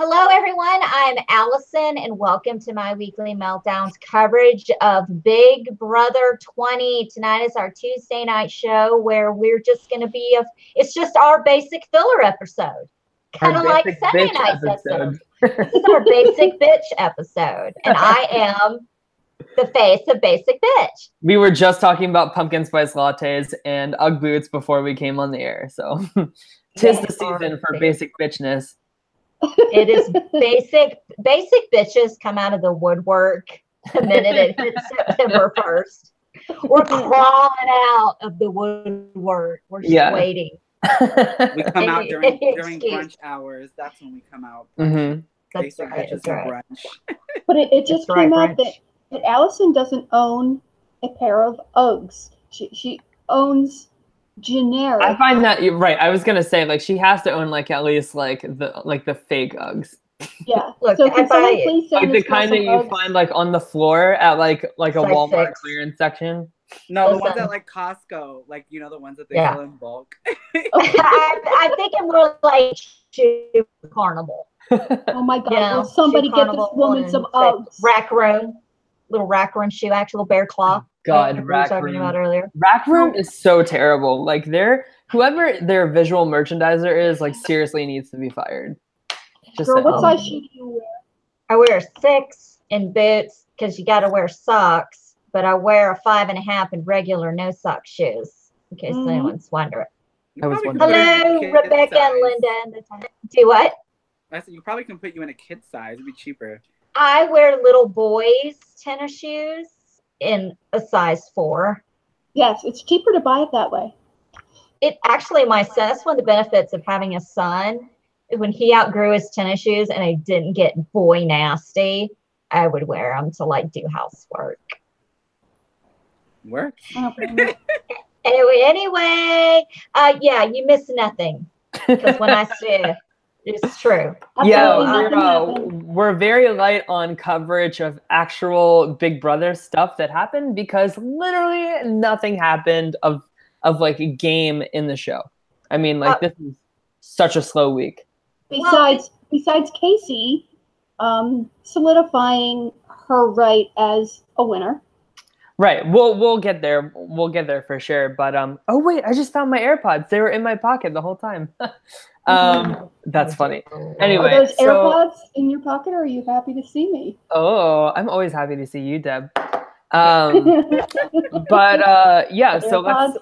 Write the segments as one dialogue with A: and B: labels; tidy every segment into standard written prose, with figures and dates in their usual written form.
A: Hello, everyone. I'm Allison, and welcome to my weekly meltdowns coverage of Big Brother 20. Tonight is our Tuesday night show where we're just going to be it's just our basic filler episode, kind of like Sunday night's episode. This is our basic bitch episode, and I am the face of basic bitch.
B: We were just talking about pumpkin spice lattes and Ugg boots before we came on the air, so tis the season for basic bitchness.
A: It is basic bitches come out of the woodwork the minute it hits September 1st. We're crawling out of the woodwork. We're just waiting.
C: We come out during brunch hours. That's when we come out.
B: Mm-hmm.
C: Basic bitches for brunch.
D: But it just came out that Allison doesn't own a pair of Uggs. She owns generic.
B: I find that right. I was gonna say like she has to own like at least like the fake Uggs.
D: Yeah.
A: Look,
D: so can someone please send
B: like the kind that you find like on the floor at like a Walmart clearance section.
C: No, the ones at like Costco, like you know the ones that they sell in bulk.
A: I'm thinking more like shoe carnival.
D: Oh my God! Will somebody get this woman some Uggs?
A: Little rack room shoe, actual bear claw.
B: God,
A: rack room. About earlier.
B: Rack room is so terrible. Like whoever their visual merchandiser is, like seriously needs to be fired.
D: Just girl, what size shoe do you wear?
A: I wear 6 in boots because you got to wear socks, but I wear a 5.5 in regular no sock shoes in case anyone's wondering. Hello, Rebecca and Linda. Do what?
C: I said you probably can put you in a kid size. It'd be cheaper.
A: I wear little boys tennis shoes in a size 4.
D: Yes, it's cheaper to buy it that way.
A: It actually, that's one of the benefits of having a son. When he outgrew his tennis shoes and I didn't get boy nasty, I would wear them to like do housework.
C: Work.
A: Anyway, yeah, you miss nothing because when I say it's true.
B: Yeah, we're very light on coverage of actual Big Brother stuff that happened because literally nothing happened of like a game in the show. I mean, like this is such a slow week.
D: Besides Kaycee solidifying her right as a winner.
B: Right. We'll get there. We'll get there for sure. But oh wait, I just found my AirPods. They were in my pocket the whole time. That's funny. Anyway,
D: are those AirPods in your pocket, or are you happy to see me?
B: Oh, I'm always happy to see you, Deb. But yeah, so let's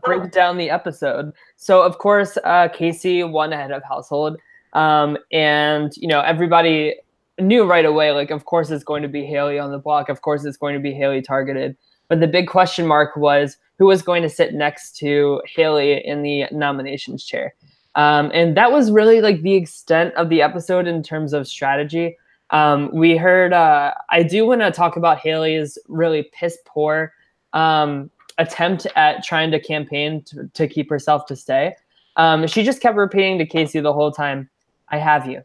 B: break down the episode. So of course, Kaycee won ahead of household, and you know everybody knew right away, like of course it's going to be Haleigh on the block. Of course it's going to be Haleigh targeted. But the big question mark was who was going to sit next to Haleigh in the nominations chair. And that was really like the extent of the episode in terms of strategy. We heard, I do want to talk about Haleigh's really piss poor attempt at trying to campaign to keep herself to stay. She just kept repeating to Kaycee the whole time, I have you.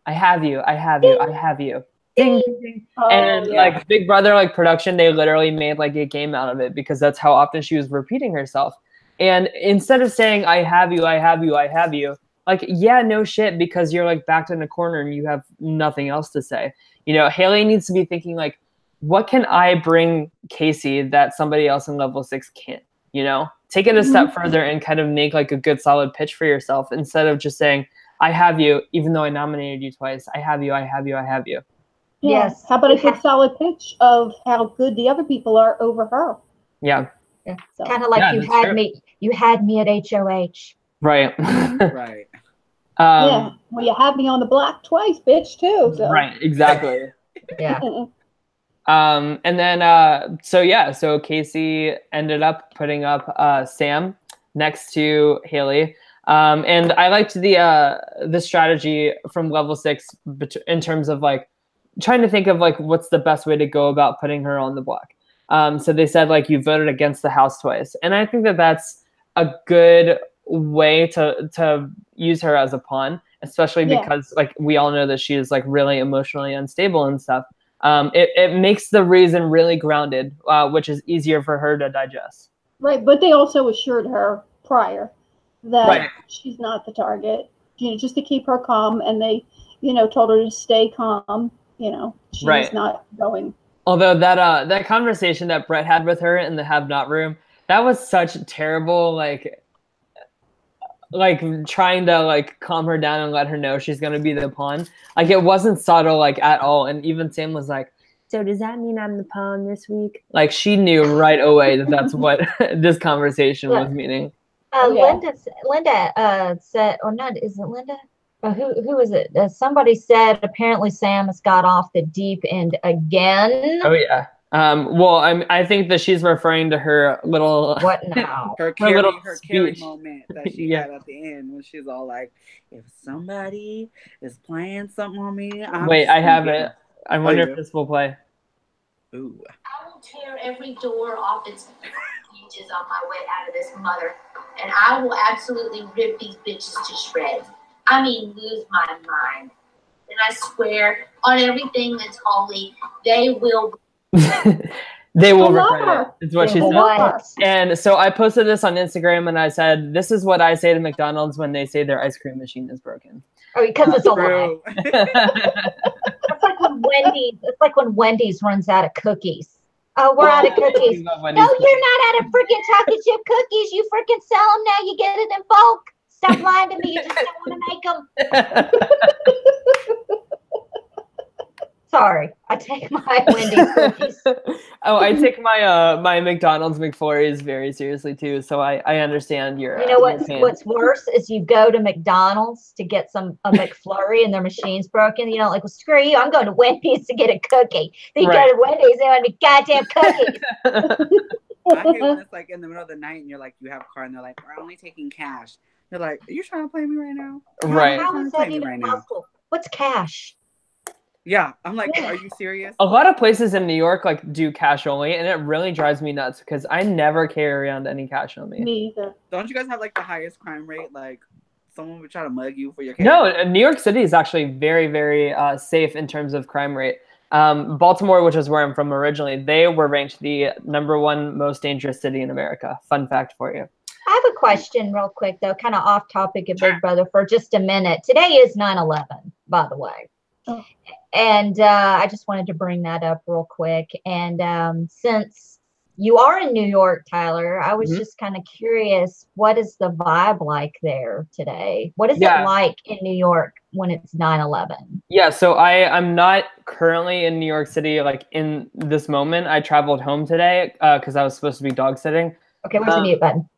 B: I have you. I have you. I have you. Ding, ding, ding. Like Big Brother, like production, they literally made like a game out of it because that's how often she was repeating herself. And instead of saying, I have you, I have you, I have you, like, yeah, no shit, because you're like backed in a corner and you have nothing else to say. You know, Haleigh needs to be thinking like, what can I bring Kaycee that somebody else in level 6 can't, you know? Take it a step further and kind of make like a good solid pitch for yourself instead of just saying, I have you, even though I nominated you twice. I have you, I have you, I have you.
D: Yes. How about a good solid pitch of how good the other people are over her?
B: Yeah.
A: So. Kind of like you had me at HOH.
B: Right.
C: Right.
D: Yeah. Well, you had me on the block twice, bitch, too. So.
B: Right. Exactly.
A: Yeah.
B: And then, so Kaycee ended up putting up Sam next to Haleigh. And I liked the strategy from level 6 in terms of like trying to think of like what's the best way to go about putting her on the block. So they said like you voted against the house twice, and I think that that's a good way to use her as a pawn, especially because like we all know that she is like really emotionally unstable and stuff. It makes the reason really grounded, which is easier for her to digest.
D: Right, but they also assured her prior that she's not the target. just to keep her calm, and they, told her to stay calm. She's not going.
B: Although that conversation that Brett had with her in the have not room, that was such terrible, like trying to like calm her down and let her know she's gonna be the pawn. Like it wasn't subtle like at all. And even Sam was like, "So does that mean I'm the pawn this week?" Like she knew right away that that's what this conversation was meaning.
A: Linda said, or not? Is it Linda? Who is it? Somebody said apparently Sam has got off the deep end again.
B: Oh yeah. Well, I think that she's referring to her little
A: what now?
C: her Carrie moment that she had at the end when she's all like, "If somebody is playing something on me,
B: I have it. I wonder if this will play.
E: Ooh. I will tear every door off its hinges on my way out of this mother, and I will absolutely rip these bitches to shreds. I mean, lose my mind. And I swear on everything that's holy, they will."
B: They will regret it. It's what she said. And so I posted this on Instagram and I said, "This is what I say to McDonald's when they say their ice cream machine is broken."
A: Oh, because it's a lie. It's like when Wendy's runs out of cookies. Oh, we're out of cookies. No, you're not out of freaking chocolate chip cookies. You freaking sell them now. You get it in bulk. Stop lying to me. You just don't want to make them. Sorry, I take my Wendy's cookies.
B: I take my my McDonald's McFlurries very seriously too. So I understand your.
A: You know what's worse is you go to McDonald's to get a McFlurry and their machine's broken. You know, like, well, screw you. I'm going to Wendy's to get a cookie. Then you go to Wendy's and want a goddamn cookie.
C: I hate when it's like in the middle of the night and you're like, you have a car and they're like, "We're only taking cash." You're like, "Are you trying to play me right now?"
B: Right.
A: How is that even possible? What's cash?
C: Yeah, I'm like, Are you serious?
B: A lot of places in New York like do cash only, and it really drives me nuts because I never carry around any cash on me.
D: Me either.
C: Don't you guys have like the highest crime rate? Like someone would try to mug you for your cash?
B: No, New York City is actually very, very safe in terms of crime rate. Baltimore, which is where I'm from originally, they were ranked the #1 most dangerous city in America. Fun fact for you.
A: I have a question real quick, though, kind of off topic of Big Brother for just a minute. Today is 9/11, by the way. Oh. And I just wanted to bring that up real quick. And since you are in New York, Tyler, I was just kind of curious, what is the vibe like there today? What is it like in New York when it's 9/11? Yeah,
B: so I'm not currently in New York City, like in this moment. I traveled home today because I was supposed to be dog sitting.
A: Okay, where's the mute button?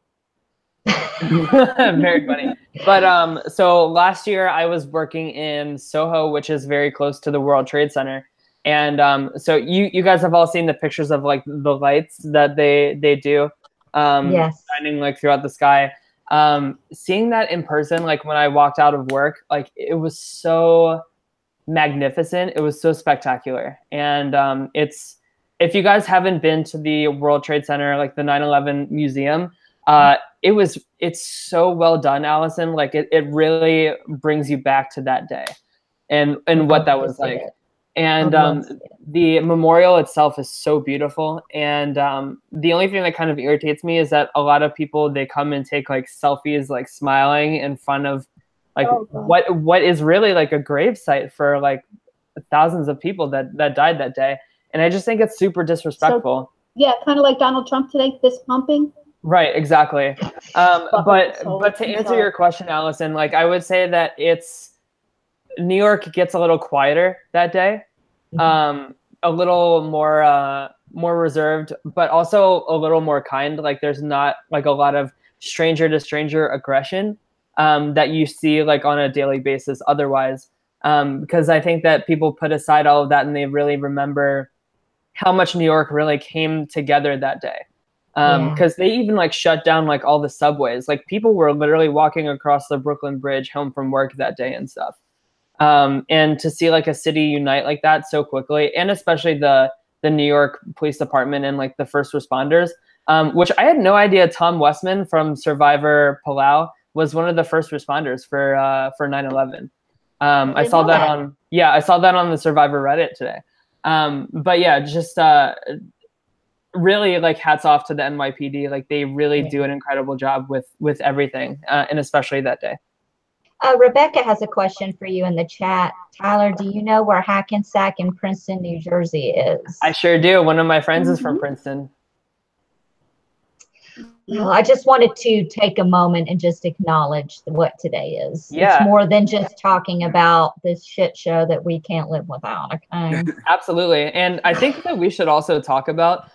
B: Very funny. But so last year I was working in Soho, which is very close to the World Trade Center. And so you guys have all seen the pictures of like the lights that they do shining like throughout the sky. Seeing that in person, like when I walked out of work, like it was so magnificent. It was so spectacular. And it's, if you guys haven't been to the World Trade Center, like the 9/11 museum, it's so well done, Allison. Like it really brings you back to that day and what that was like. And the memorial itself is so beautiful. And the only thing that kind of irritates me is that a lot of people, they come and take like selfies, like smiling in front of like what is really like a grave site for like thousands of people that died that day. And I just think it's super disrespectful.
D: So, yeah, kind of like Donald Trump today, fist pumping.
B: Right, exactly. But to answer your question, Allison, like I would say that New York gets a little quieter that day, a little more reserved, but also a little more kind. Like there's not like a lot of stranger to stranger aggression that you see like on a daily basis otherwise. Because I think that people put aside all of that and they really remember how much New York really came together that day. Because they even like shut down like all the subways. Like people were literally walking across the Brooklyn Bridge home from work that day and stuff. And to see like a city unite like that so quickly, and especially the New York Police Department and like the first responders, which I had no idea Tom Westman from Survivor Palau was one of the first responders for 9/11. I saw that on the Survivor Reddit today. But yeah, just really like hats off to the NYPD. Like they really do an incredible job with everything, and especially that day.
A: Rebecca has a question for you in the chat. Tyler, do you know where Hackensack in Princeton, New Jersey is?
B: I sure do. One of my friends is from Princeton.
A: Well, I just wanted to take a moment and just acknowledge what today is.
B: Yeah.
A: It's more than just talking about this shit show that we can't live without, okay?
B: Absolutely. And I think that we should also talk about,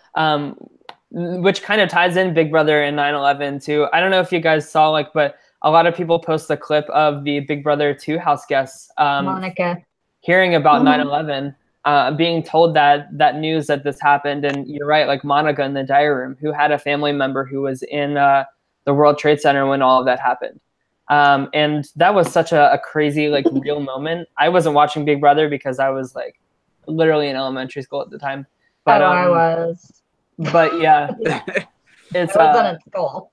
B: which kind of ties in Big Brother and 9/11 too. I don't know if you guys saw, like, but a lot of people post the clip of the Big Brother 2 house guests
A: Monica
B: hearing about 9/11. Being told that news that this happened. And you're right, like Monica in the diary room, who had a family member who was in the World Trade Center when all of that happened. And that was such a crazy, like, real moment. I wasn't watching Big Brother because I was like literally in elementary school at the time. But
A: I was.
B: But yeah, it's
A: I wasn't in school.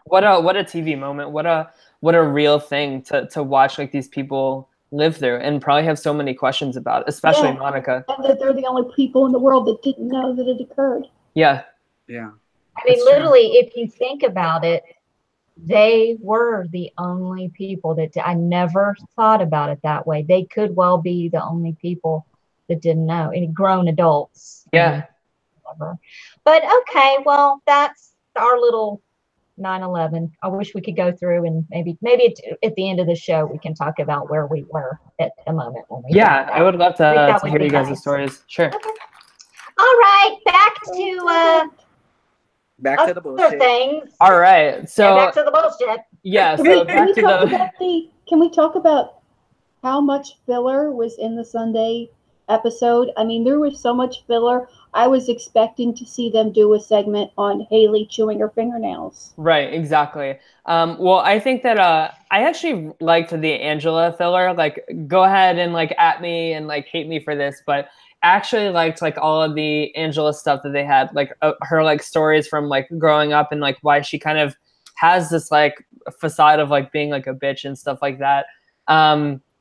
B: What a TV moment. What a real thing to watch, like, these people live through and probably have so many questions about, especially Monica.
D: And that they're the only people in the world that didn't know that it occurred.
B: Yeah.
C: Yeah.
A: I mean, literally, if you think about it, they were the only people that I never thought about it that way. They could well be the only people that didn't know, any grown adults.
B: Yeah.
A: Whatever. But okay, well, that's our little 9/11. I wish we could go through and maybe at the end of the show we can talk about where we were at the moment when we.
B: Yeah, I would love to hear you guys' stories. Sure.
A: Okay. All right, back to the bullshit things.
B: All right, so
A: back to the bullshit.
B: Yeah, so back to
D: can we talk about how much filler was in the Sunday episode? I mean, there was so much filler. I was expecting to see them do a segment on Haleigh chewing her fingernails.
B: Right, exactly. Well, I think that I actually liked the Angela filler. Like, go ahead and like at me and like hate me for this, but I actually liked like all of the Angela stuff that they had, like her like stories from like growing up and like why she kind of has this like facade of like being like a bitch and stuff like that.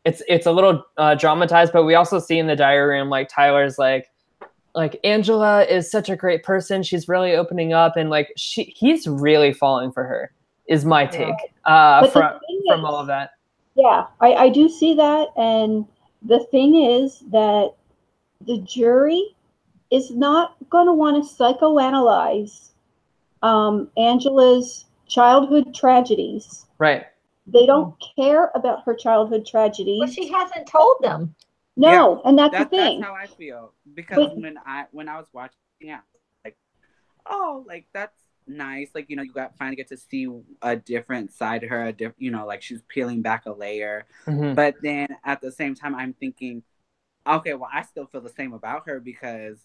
B: It's a little dramatized, but we also see in the diary room like Tyler's like Angela is such a great person. She's really opening up and like he's really falling for her is my take from all of that.
D: Yeah, I do see that. And the thing is that the jury is not going to want to psychoanalyze Angela's childhood tragedies.
B: Right.
D: They don't care about her childhood tragedies.
A: Well, she hasn't told them.
D: No, yeah, and that's the thing.
C: That's how I feel. Because when I was watching, like, oh, like that's nice. Like, you know, you finally get to see a different side of her. You know, like she's peeling back a layer. Mm-hmm. But then at the same time, I'm thinking, okay, well, I still feel the same about her because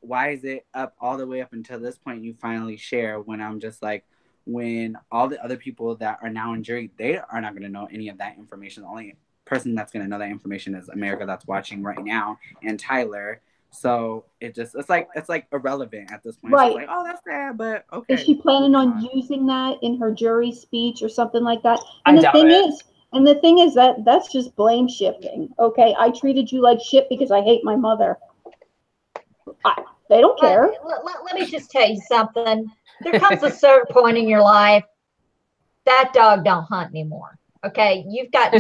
C: why is it up all the way up until this point you finally share when I'm just like, when all the other people that are now in jury, they are not going to know any of that information. The only person that's going to know that information is America that's watching right now and Tyler. So it's like irrelevant at this point.
D: Right.
C: She's like, oh, that's sad, but okay.
D: Is she planning on using that in her jury speech or something like that? And the thing is that that's just blame shifting. Okay, I treated you like shit because I hate my mother. They don't care.
A: Let me just tell you something. There comes a certain point in your life that dog don't hunt anymore. Okay, you've got to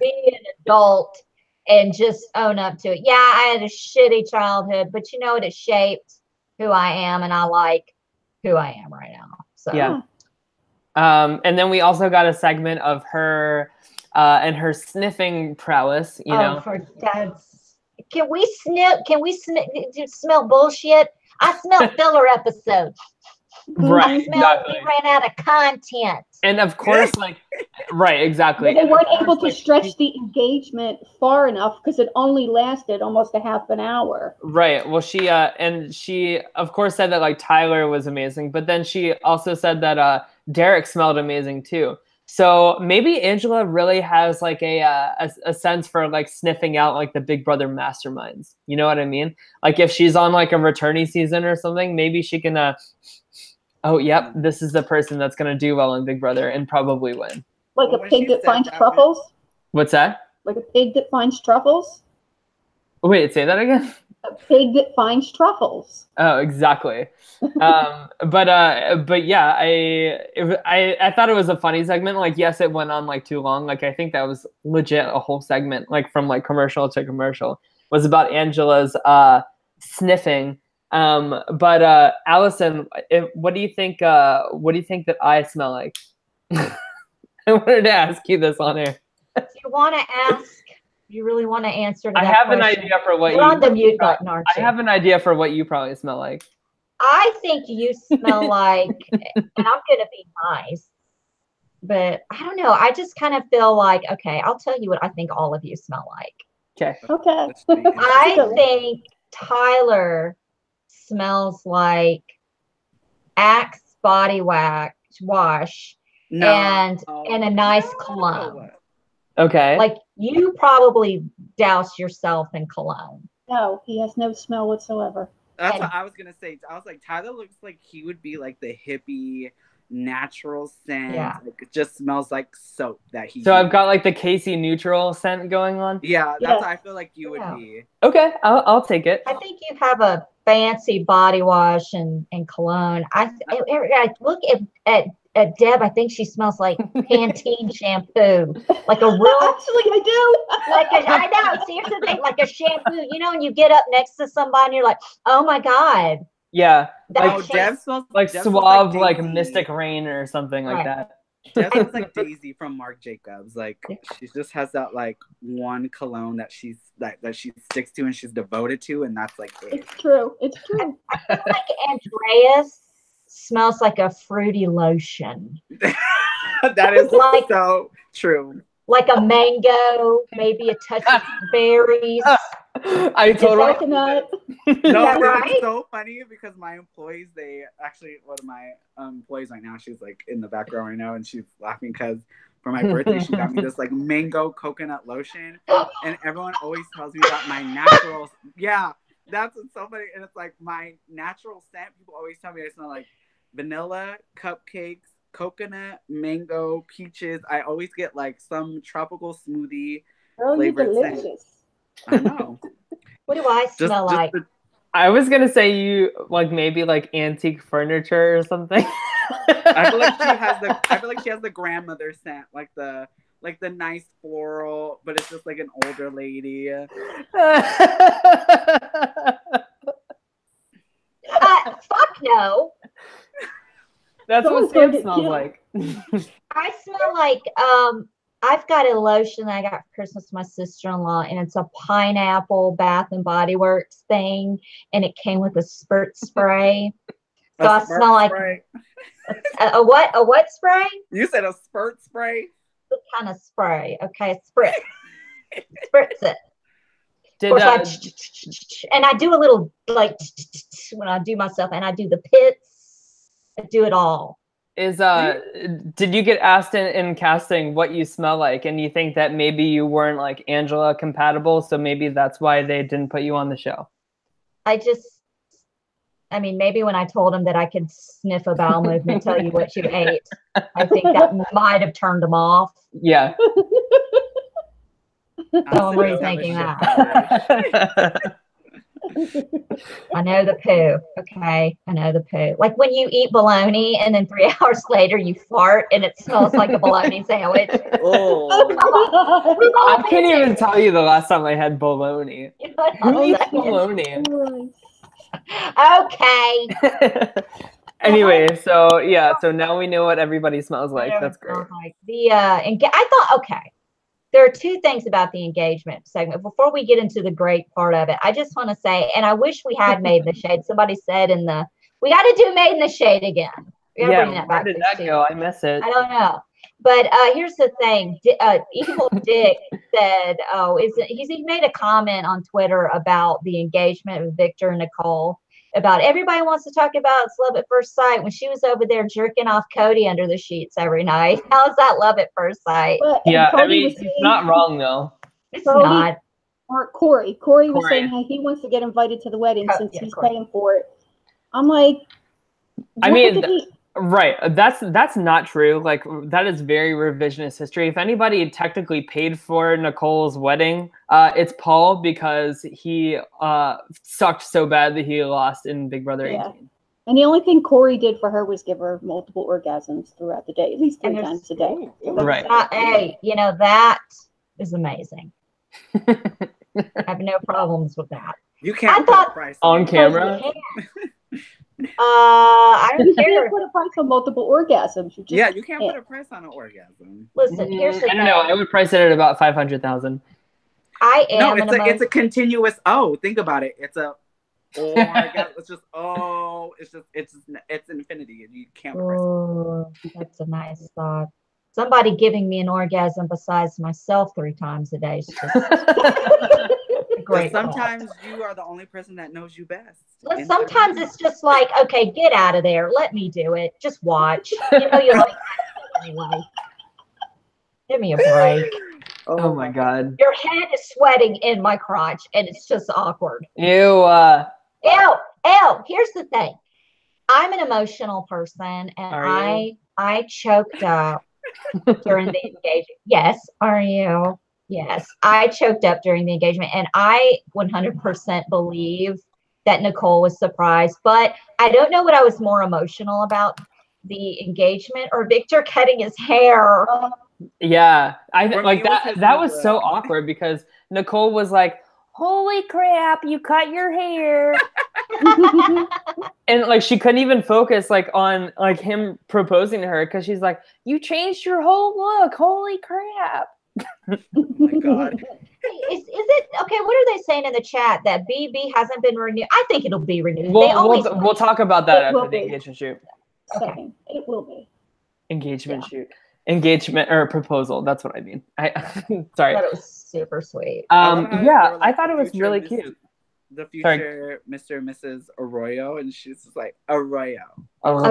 A: be an adult and just own up to it. Yeah, I had a shitty childhood, but you know what? It shaped who I am, and I like who I am right now. So
B: yeah. And then we also got a segment of her and her sniffing prowess. You know,
A: for God's, can we smell bullshit? I smell filler episodes.
B: Right.
A: I smell we ran out of content.
B: And of course, like, right, exactly.
D: But they weren't able to stretch the engagement far enough because it only lasted almost a half an hour.
B: Right. Well, she of course said that like Tyler was amazing, but then she also said that Derek smelled amazing too. So maybe Angela really has like a sense for like sniffing out like the Big Brother masterminds. You know what I mean? Like if she's on like a returnee season or something, maybe she can oh, yep, this is the person that's going to do well in Big Brother and probably win.
D: Like a pig that finds truffles?
B: What's that?
D: Like a pig that finds truffles?
B: Wait, say that again?
D: A pig that finds truffles.
B: Oh, exactly. But yeah, I thought it was a funny segment. Like, yes, it went on like too long. Like, I think that was legit a whole segment, like from like commercial to commercial, was about Angela's sniffing. But Allison, what do you think? What do you think that I smell like? I wanted to ask you this on air.
A: Do you want to ask? You really want to answer to that
B: I have
A: question?
B: an idea for what
A: You're on the mute button, aren't you?
B: I have an idea for what you probably smell like.
A: I think you smell like, and I'm going to be nice, but I don't know. I just kind of feel like, okay, I'll tell you what I think all of you smell like.
B: Okay.
D: Okay.
A: I think Tyler smells like Axe body wash and a nice cologne.
B: Okay.
A: Like you probably douse yourself in cologne.
D: No, he has no smell whatsoever.
C: That's what I was gonna say. I was like, Tyler looks like he would be like the hippie natural scent.
A: Yeah.
C: Like, it just smells like soap that he.
B: So I've got like the Kaycee neutral scent going on.
C: Yeah, that's what I feel like you would be.
B: Okay, I'll take it.
A: I think you have a fancy body wash and cologne. I look at Deb. I think she smells like Pantene shampoo, like a real.
D: Actually, I do.
A: I know. See, here's the thing, like a shampoo. You know, when you get up next to somebody, and you're like, oh my god.
B: Yeah,
C: like Deb smells
B: like
C: Deb
B: suave,
C: smells like
B: Mystic Rain or something like that.
C: Deb smells like Daisy from Marc Jacobs. Like she just has that like one cologne that she's that she sticks to and she's devoted to, and that's like it.
D: It's true. It's true.
A: I feel like Andreas smells like a fruity lotion.
C: That is like, so true.
A: Like a mango, maybe a touch of berries.
B: I totally.
D: Coconut.
C: No,
A: right?
C: It's so funny because my employees, they actually, one of my employees right now, she's like in the background right now, and she's laughing because for my birthday, she got me this like mango coconut lotion, and everyone always tells me about my natural. Yeah, that's what's so funny, and it's like my natural scent. People always tell me I smell like vanilla, cupcakes, coconut, mango, peaches. I always get like some tropical smoothie flavored scent. I know.
A: What do I smell like?
B: I was gonna say you like maybe like antique furniture or something.
C: I feel like she has the grandmother scent, like the nice floral, but it's just like an older lady.
A: Fuck no.
B: That's what Sam smells like.
A: I smell like I've got a lotion that I got for Christmas to my sister-in-law, and it's a pineapple Bath and Body Works thing, and it came with a spurt spray. So I smell like a what? A what spray?
C: You said a spurt spray?
A: What kind of spray? Okay, spritz. Spritz it. And I do a little like when I do myself, and I do the pits. I do it all.
B: Did you get asked in casting what you smell like, and you think that maybe you weren't like Angela compatible, so maybe that's why they didn't put you on the show?
A: I mean, maybe when I told them that I could sniff a bowel movement, tell you what you ate, I think that might have turned them off.
B: Yeah.
A: So I'm rethinking that. I know the poo. Okay. I know the poo. Like when you eat bologna and then 3 hours later you fart and it smells like a bologna sandwich.
B: Oh. I can't even tell you the last time I had bologna. Who eats bologna?
A: Okay.
B: Anyway, so yeah, so now we know what everybody smells like. That's great.
A: Like I thought, okay. There are two things about the engagement segment. Before we get into the great part of it, I just want to say, and I wish we had Made in the Shade. Somebody said we got to do Made in the Shade again.
B: Yeah, where did that go? I miss it.
A: I don't know. But here's the thing. Evil Dick said, he made a comment on Twitter about the engagement with Victor and Nicole. About everybody wants to talk about love at first sight when she was over there jerking off Cody under the sheets every night. How's that love at first sight?
B: Yeah, I mean, he's not wrong though.
A: It's not.
D: Or Corey was saying how he wants to get invited to the wedding since he's paying for it. I'm like,
B: Right. That's not true. Like, that is very revisionist history. If anybody technically paid for Nicole's wedding, it's Paul, because he sucked so bad that he lost in Big Brother 18.
D: And the only thing Corey did for her was give her multiple orgasms throughout the day, at least 3 times a day.
B: Right.
A: Hey, you know, that is amazing. I have no problems with that.
C: You can't put a price
B: on camera.
A: I don't care.
D: You can't put a price on multiple orgasms.
C: You can't put a price on an orgasm.
A: Listen, here's the
B: I don't know. I would price it at about 500,000.
A: I am.
C: No, it's a continuous. Oh, think about it. It's a. Oh my God! It's infinity, and you can't.
A: That's a nice thought. Somebody giving me an orgasm besides myself 3 times a day is just great.
C: Sometimes you are the only person that knows you best.
A: Sometimes it's just like, okay, get out of there. Let me do it. Just watch. You know, you like anyway. Give me a break.
B: Oh my God!
A: Your head is sweating in my crotch, and it's just awkward.
B: Ew.
A: Ew. Here's the thing. I'm an emotional person, and I choked up during the engagement. Yes, are you? Yes, I choked up during the engagement, and I 100% believe that Nicole was surprised. But I don't know what I was more emotional about, the engagement or Victor cutting his hair.
B: Yeah, I like that. That was so awkward because Nicole was like, "Holy crap, you cut your hair." And like she couldn't even focus like on like him proposing to her because she's like, "You changed your whole look. Holy crap."
C: Oh my God.
A: Is it okay? What are they saying in the chat that BB hasn't been renewed? I think it'll be renewed. We'll
B: talk about that after the engagement shoot.
D: Okay. It will be.
B: Engagement shoot. Engagement or proposal. That's what I mean. Sorry.
A: I thought it was super sweet.
B: I thought it was really cute.
C: The future Mr. and Mrs. Arroyo, and she's just like Arroyo.
B: But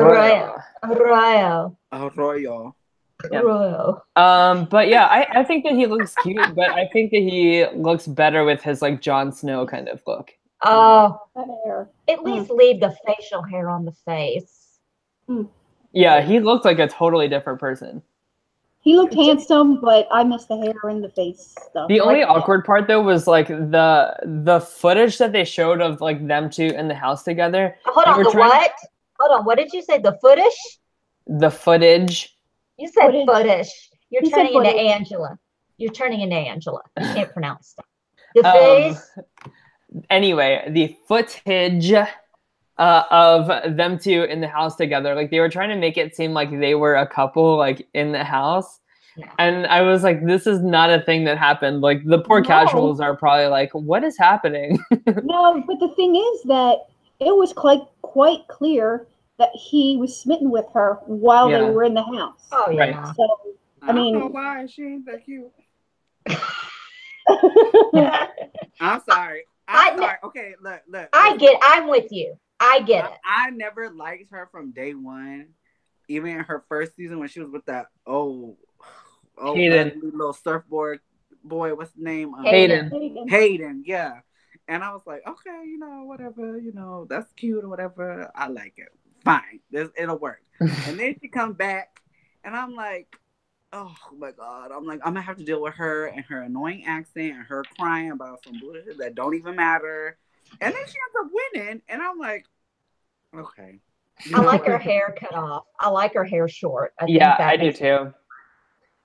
B: yeah, I think that he looks cute, but I think that he looks better with his like Jon Snow kind of look.
A: Oh, at least leave the facial hair on the face.
B: Yeah, he looked like a totally different person.
D: He looked handsome, but I miss the hair and the face stuff.
B: The only awkward part though was like the footage that they showed of like them two in the house together.
A: Hold on, what? Hold on, what did you say? The footage?
B: The footage.
A: You said footage. You're turning into Angela. You're turning into Angela. You can't pronounce stuff. The face.
B: Anyway, the footage of them two in the house together, like they were trying to make it seem like they were a couple like in the house. And I was like, this is not a thing that happened. Like the poor casuals are probably like, what is happening?
D: No, but the thing is that it was quite clear that he was smitten with her while they were in the house.
A: Oh yeah.
B: Right.
D: So I mean,
C: don't know why she ain't that cute. I'm sorry. Okay, look.
A: I'm with you. I get it.
C: I never liked her from day one. Even in her first season when she was with that little surfboard boy, what's the name? Hayden, yeah. And I was like, okay, whatever, that's cute or whatever. I like it. Fine. It'll work. And then she comes back and I'm like, oh my God. I'm like, I'm gonna have to deal with her and her annoying accent and her crying about some bullshit that don't even matter. And then she ends up winning, and I'm like, okay.
A: I like her hair cut off. I like her hair short.
B: I do too.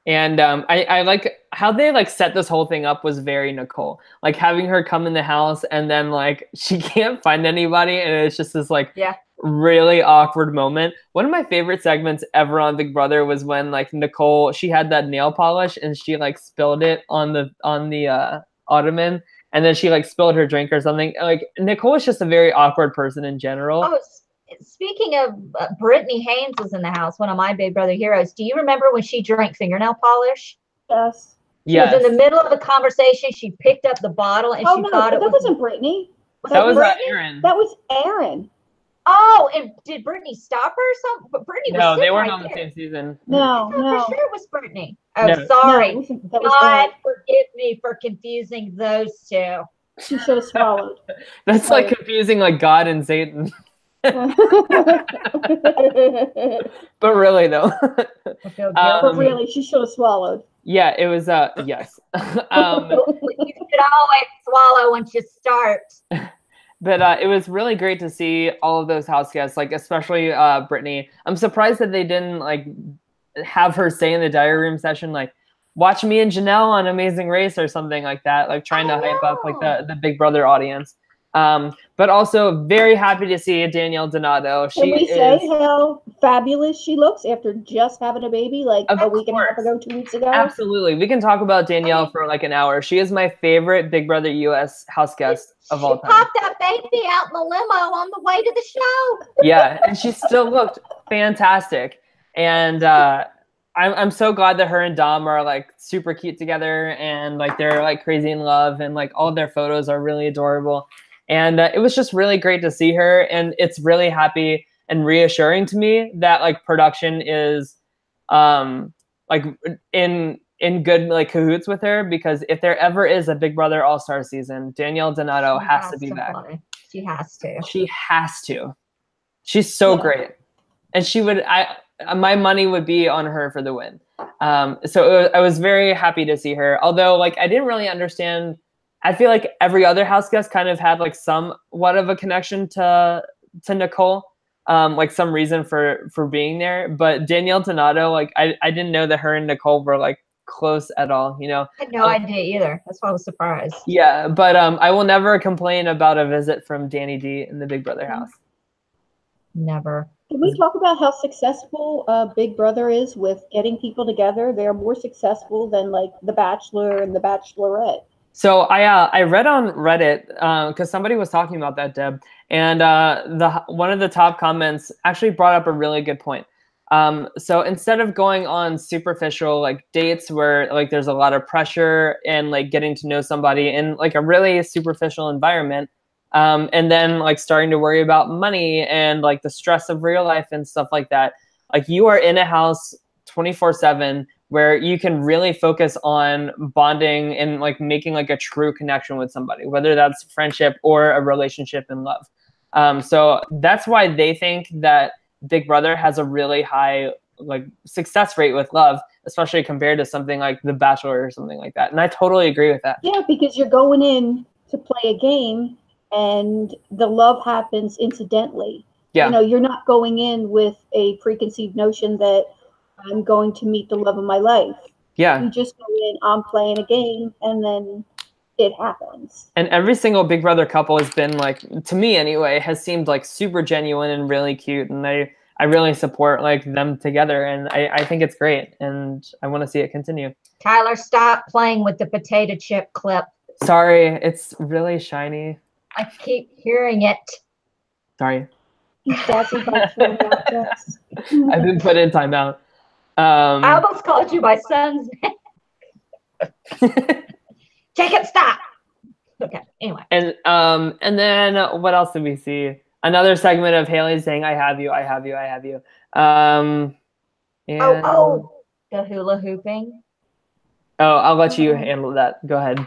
B: And I like how they like set this whole thing up was very Nicole. Like having her come in the house and then like she can't find anybody, and it's just this like really awkward moment. One of my favorite segments ever on Big Brother was when like Nicole, she had that nail polish and she like spilled it on the ottoman. And then she like spilled her drink or something. Like Nicole is just a very awkward person in general.
A: Oh, speaking of Brittany Haynes was in the house, one of my Big Brother heroes. Do you remember when she drank fingernail polish?
D: Yes.
A: She was in the middle of the conversation. She picked up the bottle and she thought it was...
D: that wasn't Brittany.
B: That was Aaron.
D: That was Aaron.
A: Oh, and did Brittany stop her or something? But Brittany was
B: No, they weren't on the same season.
D: No.
A: For sure it was Brittany. Oh, sorry. No, God forgive me for confusing those two.
D: She should have swallowed.
B: That's like confusing like God and Satan. But really though.
A: I feel
D: But really, she should have swallowed.
B: Yeah, it was yes.
A: You should always swallow once you start.
B: But it was really great to see all of those house guests, like especially Brittany. I'm surprised that they didn't like have her say in the diary room session, like, watch me and Janelle on Amazing Race or something like that, like trying to hype up like the Big Brother audience. But also very happy to see Danielle Donato.
D: Can we say how fabulous she looks after just having a baby like a week and a half ago, 2 weeks ago?
B: Absolutely. We can talk about Danielle for like an hour. She is my favorite Big Brother US house guest of all time.
A: She popped that baby out in the limo on the way to the show.
B: Yeah, and she still looked fantastic. And I'm so glad that her and Dom are like super cute together, and like they're like crazy in love, and like all of their photos are really adorable. And it was just really great to see her, and it's really happy and reassuring to me that like production is like in good like cahoots with her, because if there ever is a Big Brother All-Star season, Danielle Donato has to be back.
A: She has to.
B: She has to. She's so great, and she would. My money would be on her for the win. So I was very happy to see her. Although, like, I didn't really understand. I feel like every other house guest kind of had like somewhat of a connection to Nicole, like some reason for being there. But Danielle Donato, like, I didn't know that her and Nicole were like close at all. You know,
A: I had no idea either. That's why I was surprised.
B: Yeah, but I will never complain about a visit from Danny D in the Big Brother house.
A: Never.
D: Can we talk about how successful Big Brother is with getting people together? They're more successful than like The Bachelor and The Bachelorette. So
B: I read on Reddit because somebody was talking about that, Deb, and one of the top comments actually brought up a really good point. So instead of going on superficial like dates where like there's a lot of pressure and like getting to know somebody in like a really superficial environment, and then like starting to worry about money and like the stress of real life and stuff like that, like you are in a house 24/7 where you can really focus on bonding and like making like a true connection with somebody, whether that's friendship or a relationship in love. So that's why they think that Big Brother has a really high like success rate with love, especially compared to something like The Bachelor or something like that. And I totally agree with that.
D: Yeah, because you're going in to play a game and the love happens incidentally.
B: Yeah.
D: You know, you're not going in with a preconceived notion that I'm going to meet the love of my life.
B: Yeah.
D: You just go in, I'm playing a game, and then it happens.
B: And every single Big Brother couple has been like, to me anyway, has seemed like super genuine and really cute. And I really support like them together. And I think it's great. And I want to see it continue.
A: Tyler, stop playing with the potato chip clip.
B: Sorry, it's really shiny.
A: I keep hearing it.
B: Sorry.
D: He's dazzled by shiny objects.
B: I've been put in timeout.
A: I almost called you my son's name. Jacob, stop. Okay, anyway.
B: And then what else did we see? Another segment of Haleigh saying, I have you, I have you, I have you. And
A: the hula hooping.
B: Oh, I'll let you handle that. Go ahead.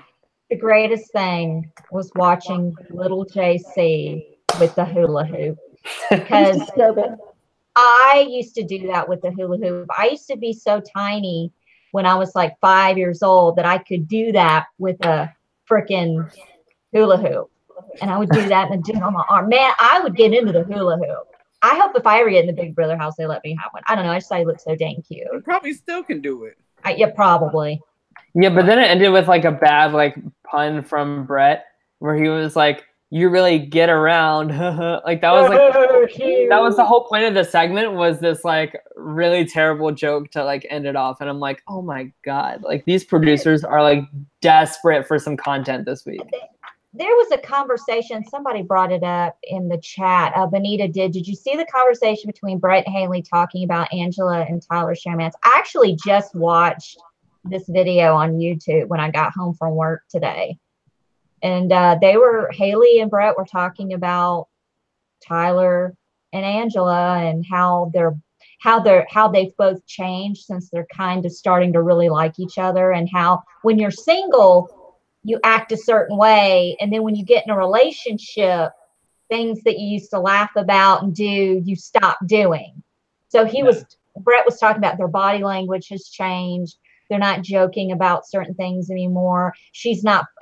A: The greatest thing was watching little JC with the hula hoop. Because I used to do that with the hula hoop. I used to be so tiny when I was like 5 years old that I could do that with a freaking hula hoop. And I would do that and do it on my arm. Man, I would get into the hula hoop. I hope if I ever get in the Big Brother house, they let me have one. I don't know. I just thought he looked so dang cute.
C: You probably still can do it.
A: Yeah, probably.
B: Yeah, but then it ended with like a bad like pun from Brett where he was like, you really get around. Like that was like the whole point of the segment, was this like really terrible joke to like end it off. And I'm like, oh my God, like these producers are like desperate for some content this week.
A: There was a conversation, somebody brought it up in the chat. Benita did you see the conversation between Brett and Haleigh talking about Angela and Tyler Showmance? I actually just watched this video on YouTube when I got home from work today. And Haleigh and Brett were talking about Tyler and Angela and how they've both changed since they're kind of starting to really like each other, and how when you're single, you act a certain way, and then when you get in a relationship, things that you used to laugh about and do, you stop doing. So Brett was talking about their body language has changed. They're not joking about certain things anymore.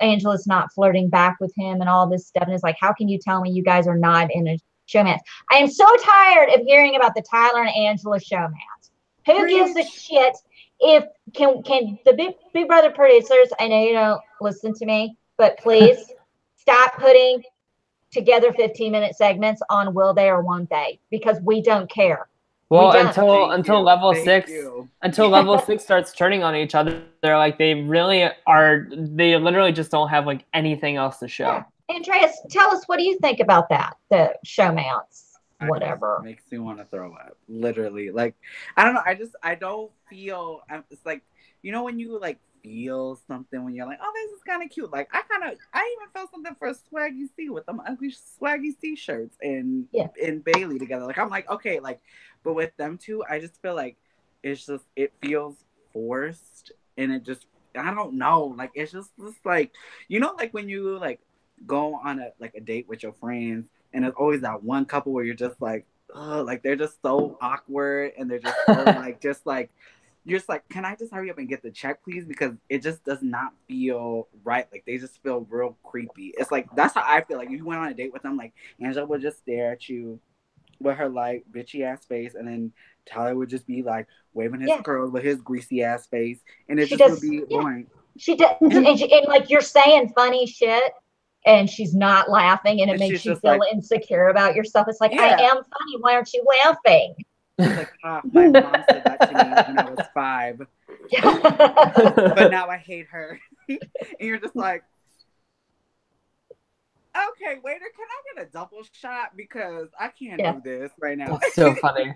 A: Angela's not flirting back with him and all this stuff. And it's like, how can you tell me you guys are not in a showmance? I am so tired of hearing about the Tyler and Angela showmance. Who gives a shit if can the Big Brother producers, I know you don't listen to me, but please stop putting together 15-minute segments on will they or won't they, because we don't care.
B: Well, until level 6 starts turning on each other, they're like they literally just don't have like anything else to show.
A: Yeah. Andreas, tell us, what do you think about that? The showmance, whatever.
C: Makes me want to throw up. Literally. Like, I don't know. I don't feel, it's like, you know, when you like feel something when you're like, oh, this is kind of cute. Like, I even felt something for Swaggy C with them ugly Swaggy C shirts and Bayleigh together. Like, I'm like, okay, like, but with them two, I just feel like it feels forced, and it just, I don't know. Like, it's just like, you know, like when you like go on a date with your friends, and there's always that one couple where you're just like, oh, like they're just so awkward, and they're just so like, you're just like, can I just hurry up and get the check, please? Because it just does not feel right. Like, they just feel real creepy. It's like, that's how I feel. Like, if you went on a date with them, like, Angela would just stare at you with her, like, bitchy-ass face, and then Tyler would just be, like, waving his curls with his greasy-ass face, and it would be boring.
A: She does, and, like, you're saying funny shit, and she's not laughing, and it makes you feel like, insecure about yourself. It's like, I am funny. Why aren't you laughing?
C: Like, my mom said that to me when I was 5. But now I hate her. And you're just like, okay, waiter, can I get a double shot? Because I can't do this right now.
B: That's so funny.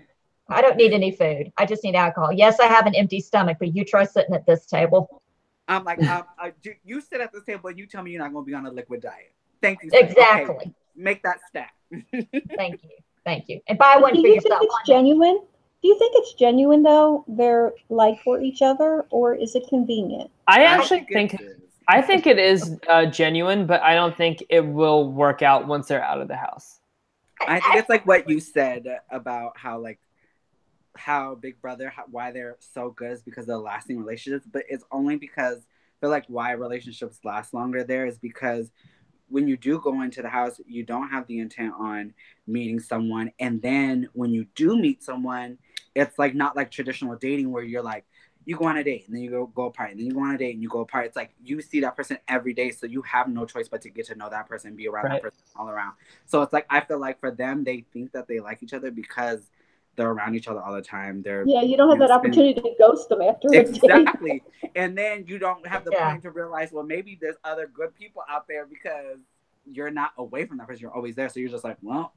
A: I don't need any food. I just need alcohol. Yes, I have an empty stomach, but you try sitting at this table.
C: I'm like, you sit at this table and you tell me you're not going to be on a liquid diet. Thank you.
A: Exactly.
C: Okay, make that stat.
A: Thank you. And buy one for yourself.
D: Do you think it's genuine? Do you think it's genuine, though, their like for each other, or is it convenient?
B: I think it is genuine, but I don't think it will work out once they're out of the house.
C: I think it's like what you said about how Big Brother, why they're so good is because they're lasting relationships, but it's only because I feel like why relationships last longer there is because when you do go into the house, you don't have the intent on meeting someone. And then when you do meet someone, it's like not like traditional dating where you're like, you go on a date and then you go apart, and then you go on a date and you go apart. It's like you see that person every day, so you have no choice but to get to know that person, be around that person all around. So it's like, I feel like for them, they think that they like each other because they're around each other all the time.
D: You don't have that opportunity to ghost them after a date.
C: Exactly. And then you don't have the point to realize, well, maybe there's other good people out there because you're not away from that person. You're always there. So you're just like, well,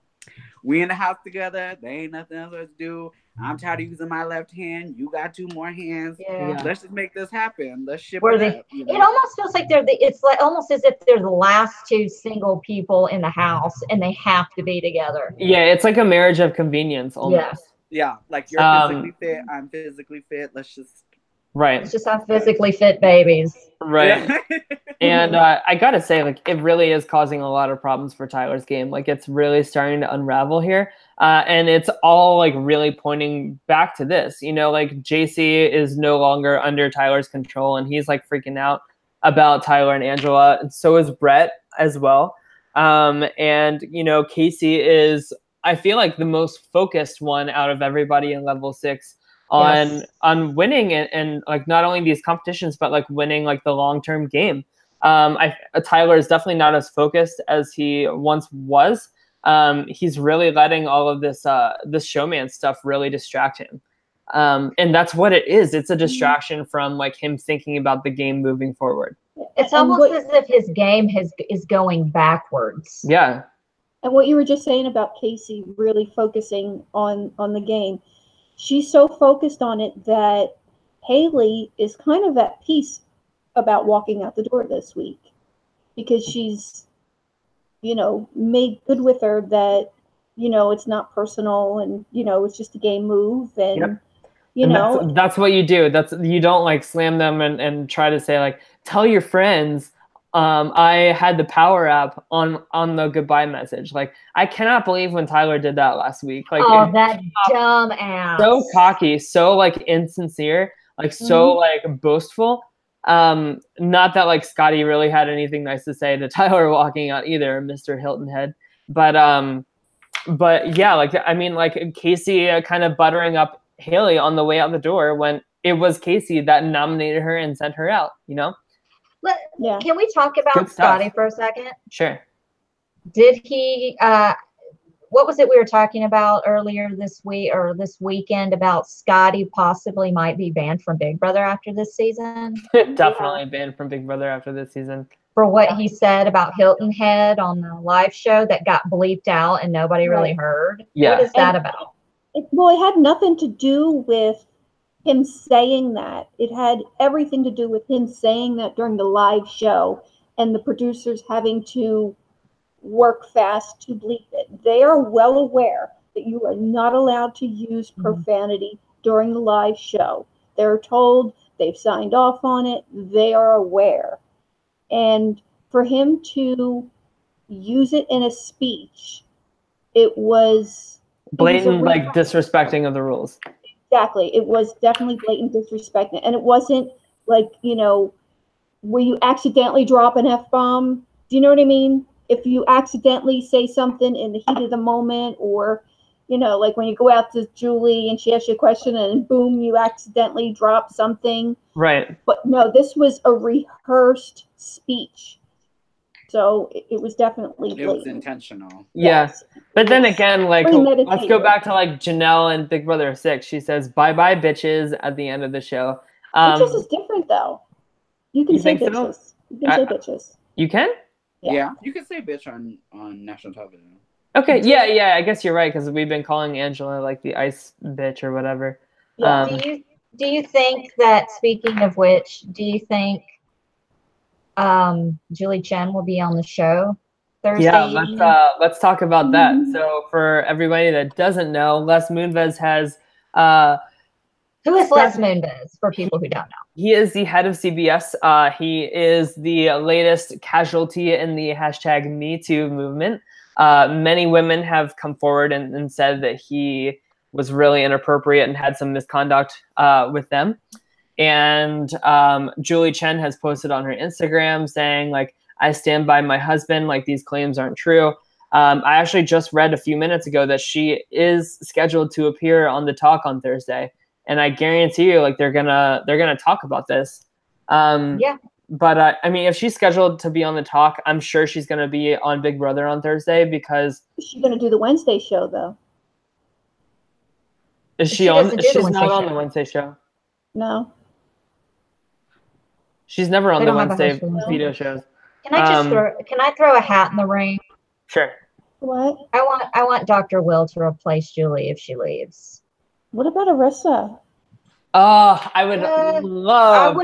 C: we in the house together. There ain't nothing else to do. I'm tired of using my left hand. You got 2 more hands. Yeah. Let's just make this happen. Let's ship it up. You know?
A: It almost feels like it's like almost as if they're the last 2 single people in the house and they have to be together.
B: Yeah, it's like a marriage of convenience almost.
C: Yeah, like you're physically fit, I'm physically fit. Let's just
A: have physically fit babies.
B: Right. And I gotta say, like, it really is causing a lot of problems for Tyler's game. Like, it's really starting to unravel here. And it's all like really pointing back to this, you know, like JC is no longer under Tyler's control, and he's like freaking out about Tyler and Angela. And so is Brett as well. And, you know, Kaycee is, I feel like, the most focused one out of everybody in level 6 on winning and like not only these competitions, but like winning like the long-term game. Tyler is definitely not as focused as he once was. He's really letting all of this showman stuff really distract him. And that's what it is. It's a distraction from like him thinking about the game moving forward.
A: It's almost as if his game is going backwards.
B: Yeah.
D: And what you were just saying about Kaycee really focusing on the game, she's so focused on it that Haleigh is kind of at peace about walking out the door this week because she's, you know, made good with her that, you know, it's not personal and, you know, it's just a game move and, you know.
B: That's what you do. You don't like slam them and try to say like, tell your friends I had the power app on the goodbye message. Like, I cannot believe when Tyler did that last week. Like,
A: oh, that dumb ass.
B: So cocky, so like insincere, like so like boastful. Not that like Scottie really had anything nice to say to Tyler walking out either, Mr. Hilton Head. But yeah, like I mean, like Kaycee kind of buttering up Haleigh on the way out the door when it was Kaycee that nominated her and sent her out, you know?
A: Yeah. Can we talk about Scottie for a second?
B: Sure.
A: Did he what was it we were talking about earlier this week or this weekend about Scottie possibly might be banned from Big Brother after this season?
B: Definitely banned from Big Brother after this season.
A: For what he said about Hilton Head on the live show that got bleeped out and nobody really heard.
B: Yeah.
A: What is that about?
D: Well, it had nothing to do with him saying that. It had everything to do with him saying that during the live show and the producers having to work fast to bleep it. They are well aware that you are not allowed to use profanity during the live show. They're told, they've signed off on it, they are aware. And for him to use it in a speech, it was
B: blatant, like disrespecting of the rules.
D: Exactly. It was definitely blatant disrespect. And it wasn't like, you know, where you accidentally drop an F-bomb. Do you know what I mean? If you accidentally say something in the heat of the moment, or, you know, like when you go out to Julie and she asks you a question and boom, you accidentally drop something.
B: Right.
D: But no, this was a rehearsed speech. So it was definitely blatant.
C: It was intentional.
B: Yeah.
D: Yes.
B: But then again, like, let's go back to like Janelle and Big Brother 6. She says, "Bye-bye, bitches," at the end of the show.
D: Bitches is different, though. You can say bitches. So? You can say bitches.
B: You can?
C: Yeah, you can say bitch on national television.
B: Okay, yeah, I guess you're right, because we've been calling Angela like the ice bitch or whatever.
A: Yeah. Do you think that, speaking of which, do you think Julie Chen will be on the show Thursday?
B: Yeah, let's talk about that. So for everybody that doesn't know, Les Moonves has
A: who is Les Moonves, for people who don't know?
B: He is the head of CBS. He is the latest casualty in the hashtag #MeToo movement. Many women have come forward and said that he was really inappropriate and had some misconduct with them. And Julie Chen has posted on her Instagram saying, like, "I stand by my husband, like these claims aren't true." I actually just read a few minutes ago that she is scheduled to appear on The Talk on Thursday. And I guarantee you, like, they're gonna talk about this.
A: Yeah.
B: But I mean, if she's scheduled to be on The Talk, I'm sure she's gonna be on Big Brother on Thursday, because
D: she's gonna do the Wednesday show, though.
B: Is she on? She's not on the Wednesday show.
D: No.
B: She's never on the Wednesday Veto shows.
A: Can I just throw a hat in the ring?
B: Sure.
D: What?
A: I want Dr. Will to replace Julie if she leaves.
D: What about Arissa?
B: Oh, I would love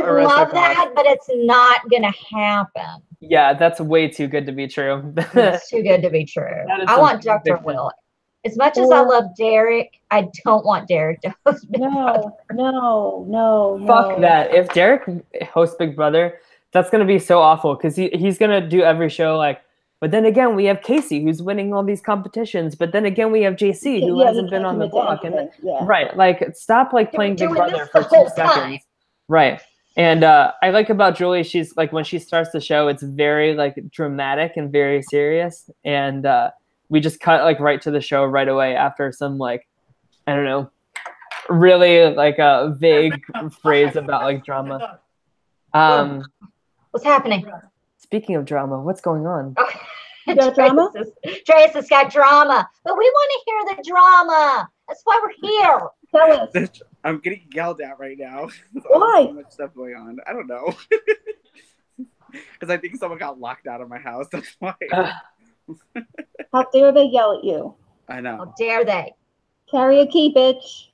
A: that, but it's not gonna happen.
B: Yeah, that's way too good to be true.
A: It's too good to be true. I want Dr. Will. As much as I love Derek, I don't want Derek to host Big Brother.
D: No.
B: Fuck that. If Derek hosts Big Brother, that's gonna be so awful, because he's gonna do every show like, but then again, we have Kaycee who's winning all these competitions. But then again, we have JC who hasn't been on the block. And right, like, stop like playing Big Brother for 2 seconds. Right. And I like about Julie, she's like, when she starts the show, it's very like dramatic and very serious. And we just cut like right to the show right away after some like, I don't know, really like a vague phrase about like drama.
A: What's happening?
B: Speaking of drama, what's going on?
A: Oh,
D: you got drama?
A: Trace has got drama, but we want to hear the drama. That's why we're here.
D: Tell us.
C: I'm getting yelled at right now.
D: Why?
C: So much stuff going on. I don't know. Because I think someone got locked out of my house. That's why.
D: How dare they yell at you?
C: I know.
A: How dare they?
D: Carry a key, bitch.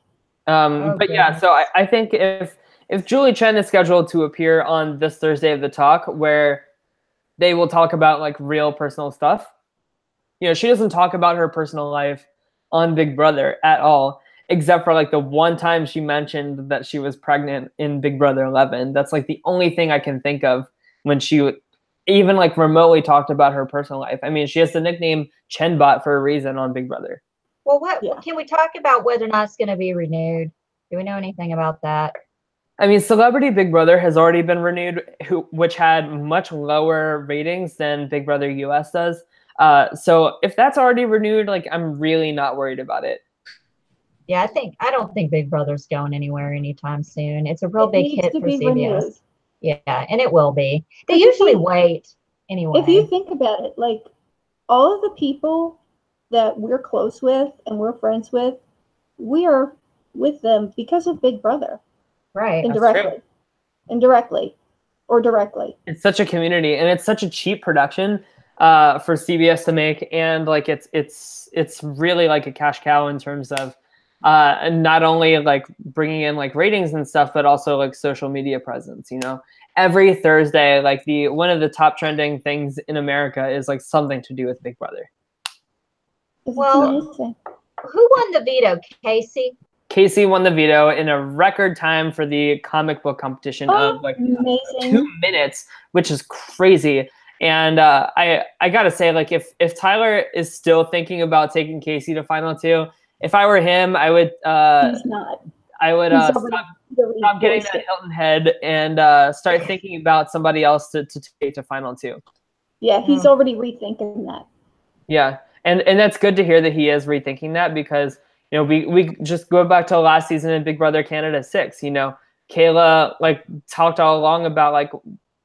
B: But yeah, so I think if Julie Chen is scheduled to appear on this Thursday of The Talk, where they will talk about like real personal stuff, you know, she doesn't talk about her personal life on Big Brother at all, except for like the one time she mentioned that she was pregnant in Big Brother 11. That's like the only thing I can think of when she even like remotely talked about her personal life. I mean, she has the nickname Chen Bot for a reason on Big Brother.
A: Well, can we talk about whether or not it's going to be renewed? Do we know anything about that?
B: I mean, Celebrity Big Brother has already been renewed, which had much lower ratings than Big Brother US does. So if that's already renewed, like, I'm really not worried about it.
A: Yeah, I don't think Big Brother's going anywhere anytime soon. It's a real big hit for CBS. Renewed. Yeah, and it will be. They usually wait anyway.
D: If you think about it, like all of the people that we're close with and we're friends with, we are with them because of Big Brother.
A: Right.
D: Indirectly or directly.
B: It's such a community, and it's such a cheap production for CBS to make, and like it's really like a cash cow in terms of and not only like bringing in like ratings and stuff, but also like social media presence. You know, every Thursday, like one of the top trending things in America is like something to do with Big Brother.
A: Well, who won the veto? Kaycee?
B: Kaycee won the veto in a record time for the comic book competition of like
D: amazing.
B: 2 minutes, which is crazy. And I gotta say, like, if Tyler is still thinking about taking Kaycee to final 2, if I were him, I would
D: he's not.
B: I would stop getting that Hilton head and start thinking about somebody else to take to final 2.
D: Yeah, he's already rethinking that.
B: Yeah, and that's good to hear that he is rethinking that, because you know, we just go back to last season in Big Brother Canada 6. You know, Kayla like talked all along about like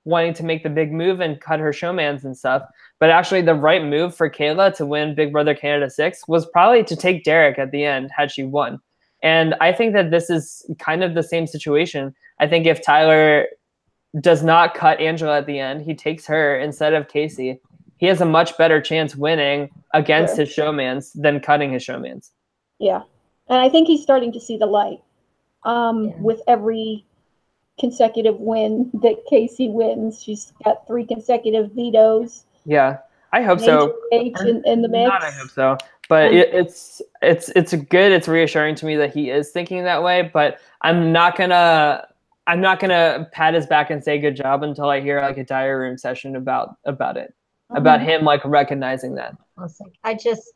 B: wanting to make the big move and cut her showmans and stuff. But actually, the right move for Kayla to win Big Brother Canada 6 was probably to take Derek at the end had she won. And I think that this is kind of the same situation. I think if Tyler does not cut Angela at the end, he takes her instead of Kaycee, he has a much better chance winning against his showmans than cutting his showmans.
D: Yeah, and I think he's starting to see the light with every consecutive win that Kaycee wins. She's got 3 consecutive vetoes.
B: Yeah, I hope so.
D: In the mix.
B: Not I hope so, but it's good. It's reassuring to me that he is thinking that way. But I'm not gonna pat his back and say good job until I hear like a diary room session about it. About him like recognizing that.
A: I just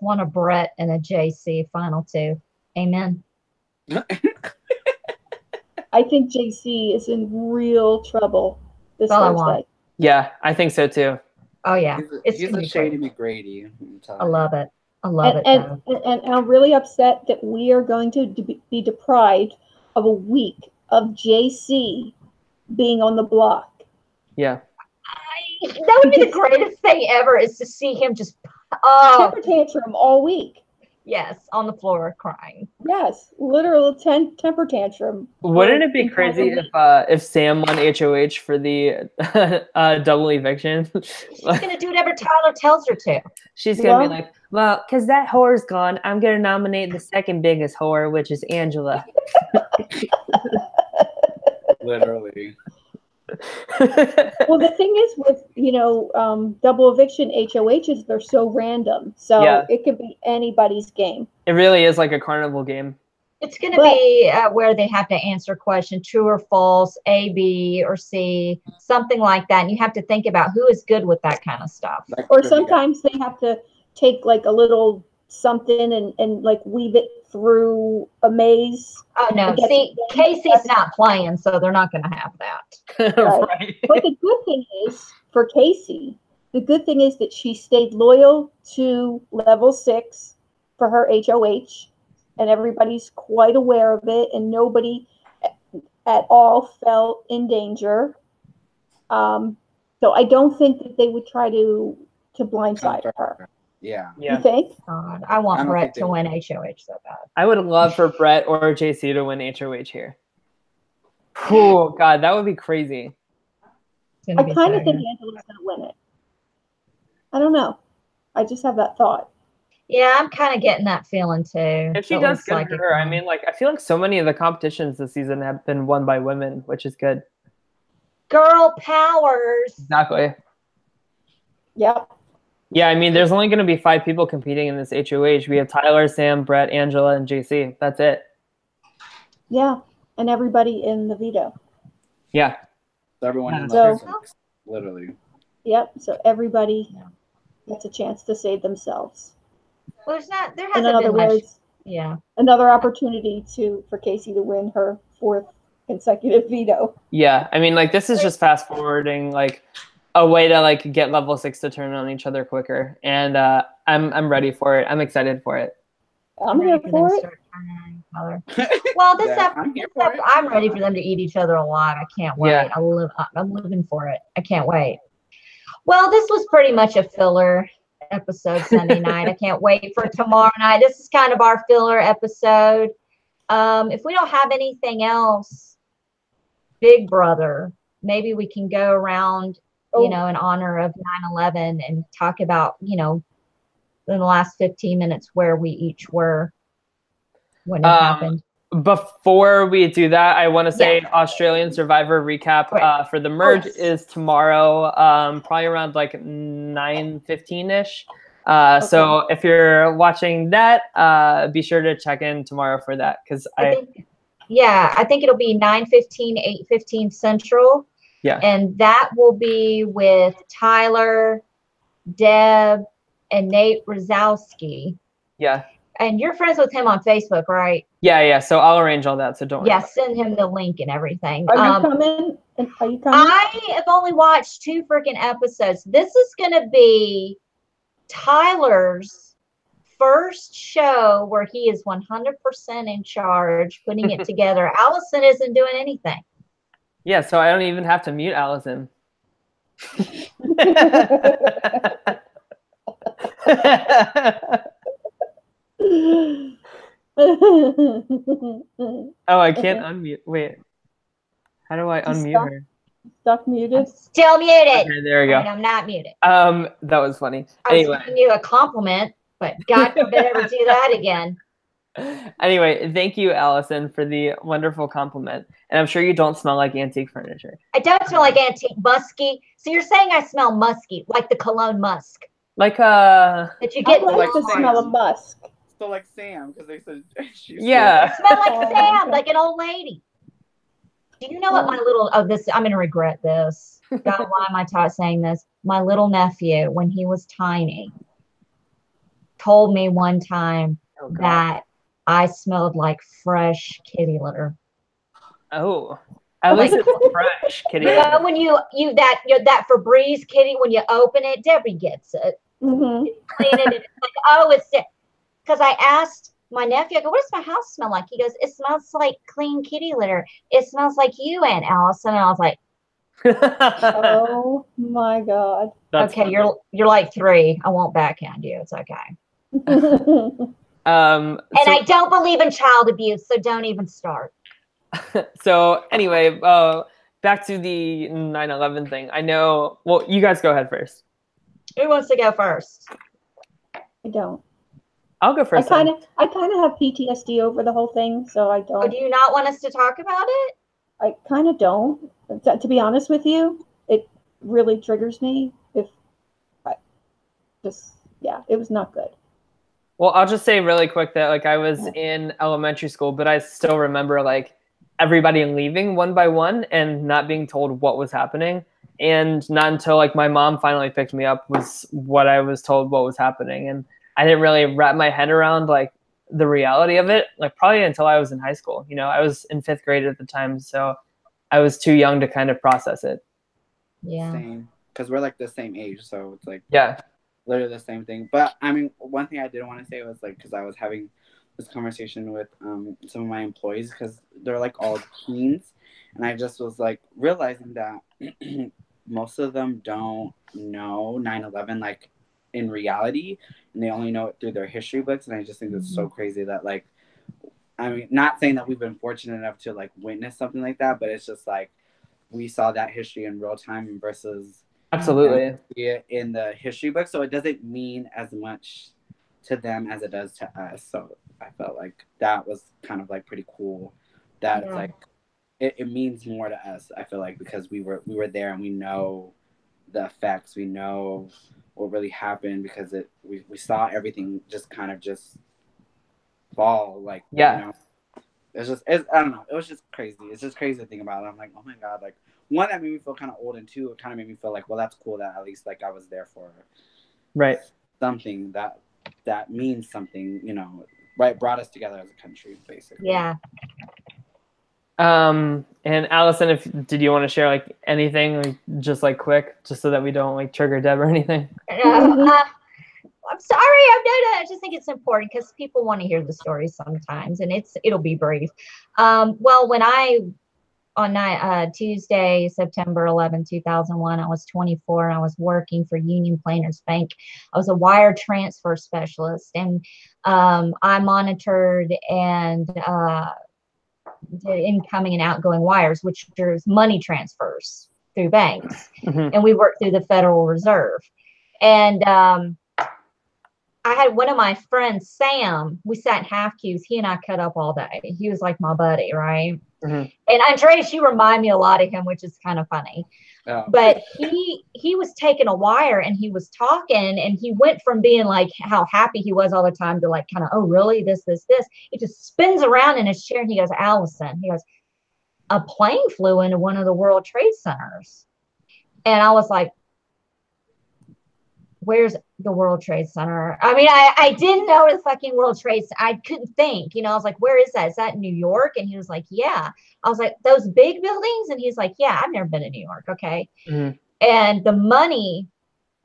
A: want a Brett and a JC final 2. Amen.
D: I think JC is in real trouble this Thursday.
B: Yeah, I think so too.
A: Oh yeah,
C: he's a shady McGrady.
A: I love it. I love it.
D: And I'm really upset that we are going to be deprived of a week of JC being on the block.
B: Yeah.
A: That would be the greatest thing ever, is to see him just
D: temper tantrum all week.
A: Yes, on the floor crying.
D: Yes, literal temper tantrum.
B: Wouldn't it be crazy if Sam won HOH for the double eviction?
A: She's gonna do whatever Tyler tells her to.
B: She's gonna be like, well, because that whore's gone, I'm gonna nominate the second biggest whore, which is Angela.
C: Literally.
D: Well, the thing is with, double eviction HOHs, they're so random. So it could be anybody's game.
B: It really is like a carnival game.
A: It's going to be where they have to answer question, true or false, A, B, or C, something like that. And you have to think about who is good with that kind of stuff.
D: Or sometimes they have to take like a little something and like weave it through a maze.
A: Oh no, see, Kaycee's not playing, so they're not going to have that.
B: Right.
D: But the good thing is for Kaycee, the good thing is that she stayed loyal to level 6 for her HOH, and everybody's quite aware of it, and nobody at all felt in danger. So I don't think that they would try to blindside her.
C: Yeah.
D: You think?
A: God, I want Brett to win HOH so bad.
B: I would love for Brett or JC to win HOH here. Oh, God, that would be crazy.
D: I kind of think Angela's going to win it. I don't know. I just have that thought.
A: Yeah, I'm kind of getting that feeling too.
B: If she does good for her, I mean, like, I feel like so many of the competitions this season have been won by women, which is good.
A: Girl powers.
B: Exactly.
D: Yep.
B: Yeah, I mean, there's only going to be 5 people competing in this HOH. We have Tyler, Sam, Brett, Angela, and JC. That's it.
D: Yeah, and everybody in the veto.
B: Yeah.
C: Everyone in the literally.
D: Yep. So everybody gets a chance to save themselves.
A: Well, there
D: In
A: hasn't
D: other
A: been much.
D: words,
A: Yeah.
D: Another opportunity for Kaycee to win her 4th consecutive veto.
B: Yeah, I mean, like, this is just fast forwarding, like, a way to, like, get level 6 to turn on each other quicker, and I'm ready for it. I'm excited for it.
D: I'm here for it.
A: Well, I'm ready for them to eat each other alive. I can't wait.
B: Yeah.
A: I'm living for it. I can't wait. Well, this was pretty much a filler episode Sunday night. I can't wait for tomorrow night. This is kind of our filler episode. If we don't have anything else, Big Brother, maybe we can go around, in honor of 9/11 and talk about, in the last 15 minutes where we each were when it happened.
B: Before we do that, I want to say Australian Survivor recap for the merge is tomorrow, probably around like 9:15ish. So if you're watching that, be sure to check in tomorrow for that, because I think it'll be 9:15, 8:15 Central. Yeah.
A: And that will be with Tyler, Deb, and Nate Rozowski.
B: Yeah.
A: And you're friends with him on Facebook, right?
B: Yeah. So I'll arrange all that. So don't worry.
A: Yeah, send him the link and everything.
D: Are you coming? Are you coming?
A: I have only watched 2 freaking episodes. This is going to be Tyler's first show where he is 100% in charge, putting it together. Allison isn't doing anything.
B: Yeah, so I don't even have to mute Allison. Oh, I can't unmute. Wait. How do I unmute her?
D: Stuck muted.
A: I'm still muted.
B: Okay, there we go.
A: And I'm not muted.
B: That was funny.
A: I was giving you a compliment, but God forbid ever do that again.
B: Anyway, thank you, Allison, for the wonderful compliment. And I'm sure you don't smell like antique furniture.
A: I don't smell like antique musky. So you're saying I smell musky, like the cologne musk.
B: Like
A: that you get
D: like the smell of musk.
C: So like Sam, because they said she's
B: I
A: smell like Sam, like an old lady. Do you know what my little I'm gonna regret this. God, why am I saying this? My little nephew, when he was tiny, told me one time that I smelled like fresh kitty litter.
B: Oh, at least it's fresh kitty litter.
A: You know, when you that Febreze kitty, when you open it, Debbie gets it.
D: Mm-hmm.
A: Clean it. It's like, it's because I asked my nephew, I go, what does my house smell like? He goes, it smells like clean kitty litter. It smells like you, Aunt Allison. And I was like,
D: oh my God.
A: That's okay, funny. You're like 3. I won't backhand you. It's okay. And I don't believe in child abuse, so don't even start.
B: So anyway, back to the 9/11 thing. I know. Well, you guys go ahead first.
A: Who wants to go first?
D: I don't.
B: I'll go first.
D: I kind of have PTSD over the whole thing, so I don't.
A: Oh, do you not want us to talk about it?
D: I kind of don't. To be honest with you, it really triggers me. It was not good.
B: Well, I'll just say really quick that like I was in elementary school, but I still remember like everybody leaving one by one and not being told what was happening. And not until like my mom finally picked me up was what I was told what was happening. And I didn't really wrap my head around like the reality of it, like probably until I was in high school. You know, I was in 5th grade at the time, so I was too young to kind of process it.
A: Yeah.
C: Same. Because we're like the same age, so it's like literally the same thing. But I mean, one thing I did want to say was like, because I was having this conversation with some of my employees, because they're like all teens, and I just was like realizing that most of them don't know 9/11 like in reality, and they only know it through their history books. And I just think it's so crazy that like, I mean, not saying that we've been fortunate enough to like witness something like that, but it's just like we saw that history in real time versus
B: absolutely
C: in the history book. So it doesn't mean as much to them as it does to us. So I felt like that was kind of like pretty cool. That it's like it means more to us. I feel like because we were there and we know the effects. We know what really happened because we saw everything just kind of just fall. Like you know, I don't know. It was just crazy. It's just crazy to think about it. I'm like, oh my God, like one, that made me feel kind of old, and two, it kind of made me feel like, well, that's cool that at least like I was there for something that means something, you know, right? Brought us together as a country, basically.
A: Yeah.
B: And Allison, did you want to share like anything, like just like quick, just so that we don't like trigger Deb or anything?
A: I'm sorry, I just think it's important because people want to hear the story sometimes, and it'll be brief. Well, when on Tuesday, September 11, 2001, I was 24 and I was working for Union Planners Bank. I was a wire transfer specialist, and I monitored and the incoming and outgoing wires, which is money transfers through banks. And we worked through the Federal Reserve. And I had one of my friends, Sam, we sat in half queues. He and I cut up all day. He was like my buddy, right? And Andreas, you remind me a lot of him, which is kind of funny. But he was taking a wire and he was talking, and he went from being like how happy he was all the time to like kind of, oh, really? This. He just spins around in his chair and he goes, Allison, he goes, a plane flew into one of the World Trade Centers. And I was like, where's the World Trade Center? I mean, I didn't know the fucking World Trade Center. I couldn't think, you know, I was like, where is that? Is that New York? And he was like, yeah. I was like, those big buildings? And he's like, yeah, I've never been to New York. Okay. And the money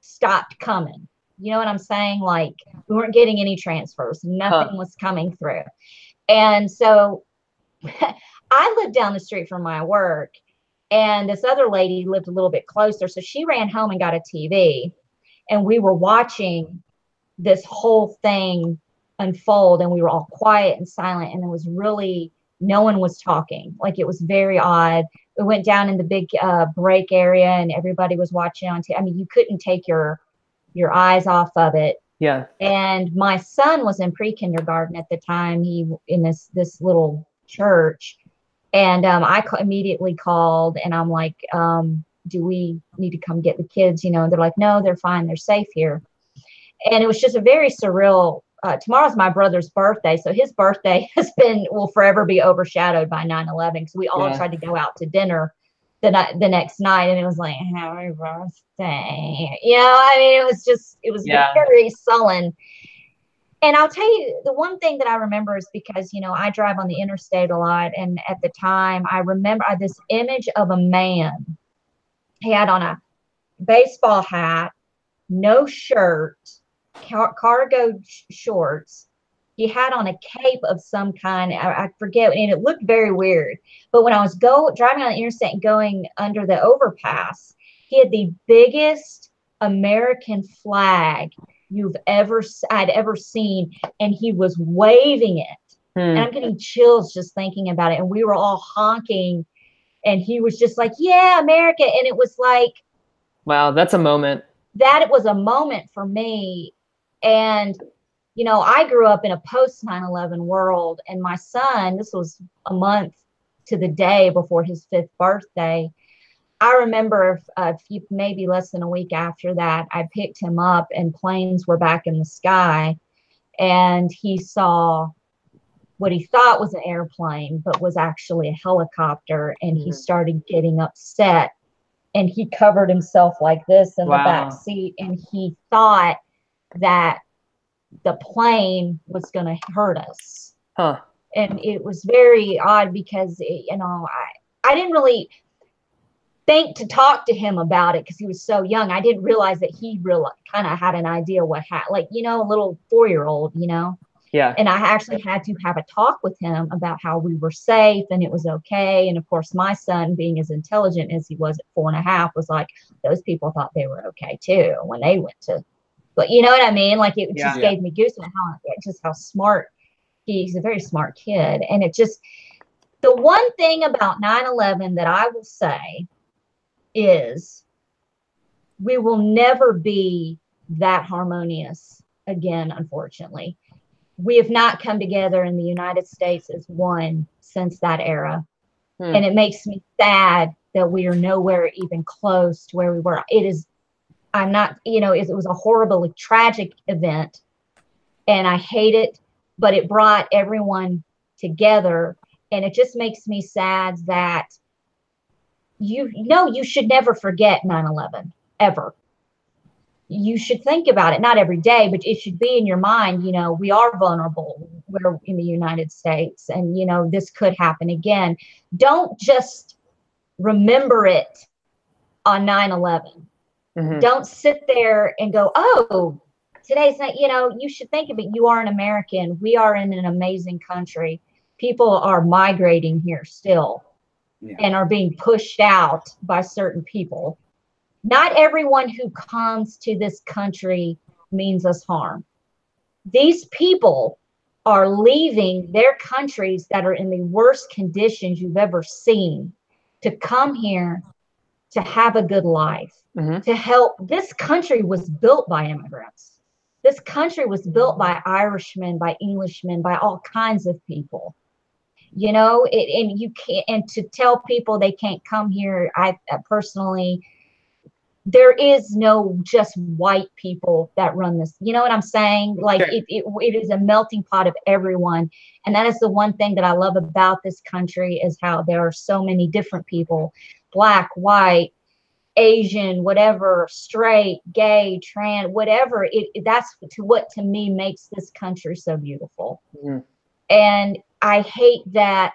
A: stopped coming. You know what I'm saying? Like, we weren't getting any transfers. Nothing was coming through. And so I lived down the street from my work, and this other lady lived a little bit closer. So she ran home and got a TV. And we were watching this whole thing unfold, and we were all quiet and silent. And it was really, no one was talking. Like, it was very odd. We went down in the big break area, and everybody was watching on TV. I mean, you couldn't take your eyes off of it.
B: Yeah.
A: And my son was in pre-kindergarten at the time. He in this little church, and I immediately called, and I'm like, do we need to come get the kids? You know, and they're like, no, they're fine. They're safe here. And it was just a very surreal, tomorrow's my brother's birthday. So his birthday will forever be overshadowed by 9/11. Because we all tried to go out to dinner the next night. And it was like, happy birthday. You know, I mean, it was very sullen. And I'll tell you, the one thing that I remember is because, you know, I drive on the interstate a lot. And at the time, I remember this image of a man. He had on a baseball hat, no shirt, cargo shorts. He had on a cape of some kind. I forget, and it looked very weird. But when I was driving on the interstate and going under the overpass, he had the biggest American flag I'd ever seen, and he was waving it. And I'm getting chills just thinking about it. And we were all honking. And he was just like, yeah, America. And it was like,
B: wow, that's a moment.
A: That it was a moment for me. And, you know, I grew up in a post 9/11 world. And my son, this was a month to the day before his 5th birthday. I remember maybe less than a week after that, I picked him up and planes were back in the sky. And he saw what he thought was an airplane, but was actually a helicopter. And he started getting upset, and he covered himself like this in the back seat. And he thought that the plane was going to hurt us. And it was very odd because, you know, I didn't really think to talk to him about it because he was so young. I didn't realize that he really kind of had an idea what happened, like, you know, a little 4-year-old, you know.
B: Yeah.
A: And I actually had to have a talk with him about how we were safe and it was okay. And of course, my son, being as intelligent as he was at 4.5, was like, those people thought they were okay too when they went to, but you know what I mean? Like, it just gave me goosebumps how smart he's a very smart kid. And it just, the one thing about 9/11 that I will say is we will never be that harmonious again, unfortunately. We have not come together in the United States as one since that era. And it makes me sad that we are nowhere even close to where we were. I'm not, you know, it was a horrible, tragic event, and I hate it, but it brought everyone together. And it just makes me sad that you should never forget 9/11 ever. You should think about it, not every day, but it should be in your mind. We are vulnerable. We're in the United States, and this could happen again. Don't just remember it on 9/11. Mm-hmm. Don't sit there and go, oh, today's not, you should think of it. You are an American. We are in an amazing country. People are migrating here still and are being pushed out by certain people. Not everyone who comes to this country means us harm. These people are leaving their countries that are in the worst conditions you've ever seen to come here to have a good life, to help. This country was built by immigrants. This country was built by Irishmen, by Englishmen, by all kinds of people. And you can't, and to tell people they can't come here, I personally, there is no just white people that run this. You know what I'm saying? Like it is a melting pot of everyone. And that is the one thing that I love about this country, is how there are so many different people, black, white, Asian, whatever, straight, gay, trans, whatever. That's what to me makes this country so beautiful. Mm-hmm. And I hate that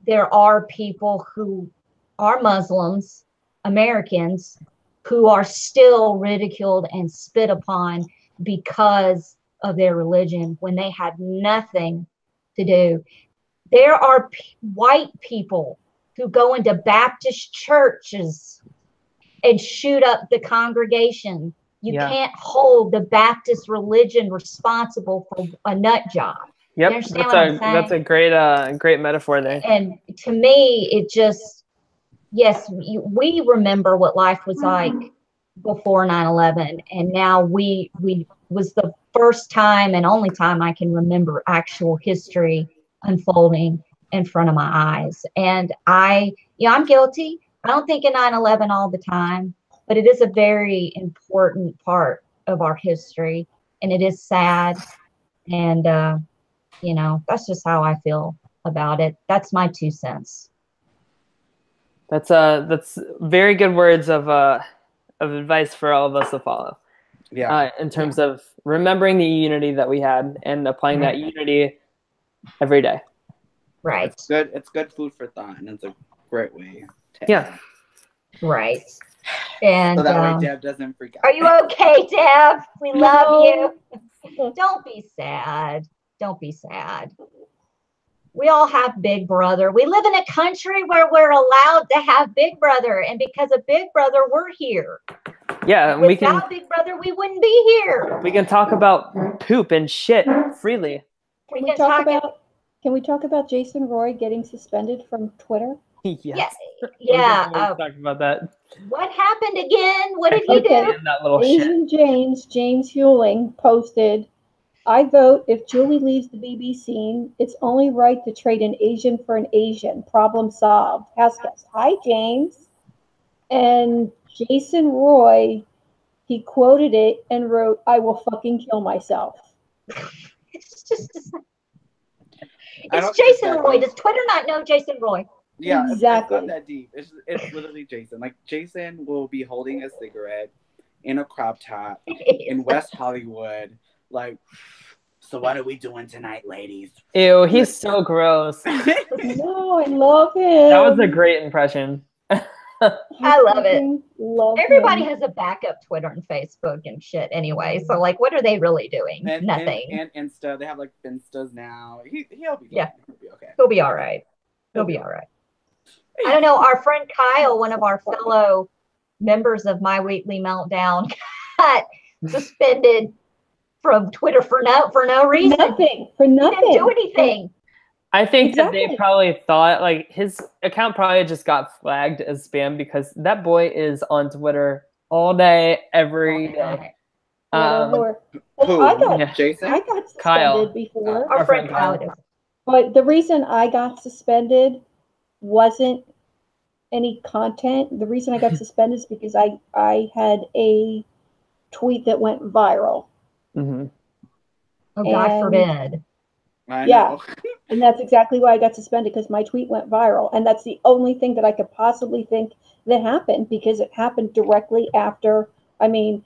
A: there are people who are Muslims, Americans, who are still ridiculed and spit upon because of their religion when they had nothing to do. There are white people who go into Baptist churches and shoot up the congregation. You can't hold the Baptist religion responsible for a nut job.
B: Yep, that's a great metaphor there.
A: And to me, it just, yes, we remember what life was like before 9/11, and now we was the first time and only time I can remember actual history unfolding in front of my eyes. And I'm guilty. I don't think of 9/11 all the time, but it is a very important part of our history, and it is sad. And that's just how I feel about it. That's my 2 cents.
B: That's very good words of advice for all of us to follow. Yeah. In terms of remembering the unity that we had and applying that unity every day.
A: Right.
C: It's good food for thought, and it's a great way to
A: Right. And
C: so that way Deb doesn't freak out.
A: Are you okay, Deb? We love you. Don't be sad. Don't be sad. We all have Big Brother. We live in a country where we're allowed to have Big Brother, and because of Big Brother, we're here.
B: Yeah,
A: without Big Brother, we wouldn't be here.
B: We can talk about poop and shit freely.
D: Can we talk about Jason Roy getting suspended from Twitter?
B: Yes.
A: Yeah.
B: Talk about that.
A: What happened again? What did he do?
B: That little
D: Asian
B: shit.
D: James Hewling posted, "I vote if Julie leaves the BB scene, it's only right to trade an Asian for an Asian. Problem solved. House guest." Hi, James. And Jason Roy, he quoted it and wrote, "I will fucking kill myself."
A: It's Jason Roy. Does Twitter not know Jason Roy?
C: Yeah,
D: exactly.
C: It's not that deep. It's literally Jason. Like, Jason will be holding a cigarette in a crop top in West Hollywood. Like, so what are we doing tonight, ladies?
B: Ew, he's so gross.
D: No, I love him.
B: That was a great impression.
A: I love it. Everybody has a backup Twitter and Facebook and shit anyway. So, like, what are they really doing? Nothing.
C: And Insta. They have, like, Instas now. He'll be fine.
A: Yeah.
C: He'll be okay.
A: He'll be all right. He'll be all right. I don't know. Our friend Kyle, one of our fellow members of My Weekly Meltdown, got suspended from Twitter for no reason.
D: Nothing.
A: He didn't do anything.
B: I think that they probably thought, like, his account probably just got flagged as spam because that boy is on Twitter all day, every day.
C: Jason?
D: I got suspended
B: Kyle.
D: before.
A: Our friend Kyle.
D: But the reason I got suspended wasn't any content. The reason I got suspended is because I had a tweet that went viral.
B: Mm-hmm.
A: Oh, God forbid.
C: I know.
D: And that's exactly why I got suspended, because my tweet went viral. And that's the only thing that I could possibly think that happened, because it happened directly after. I mean,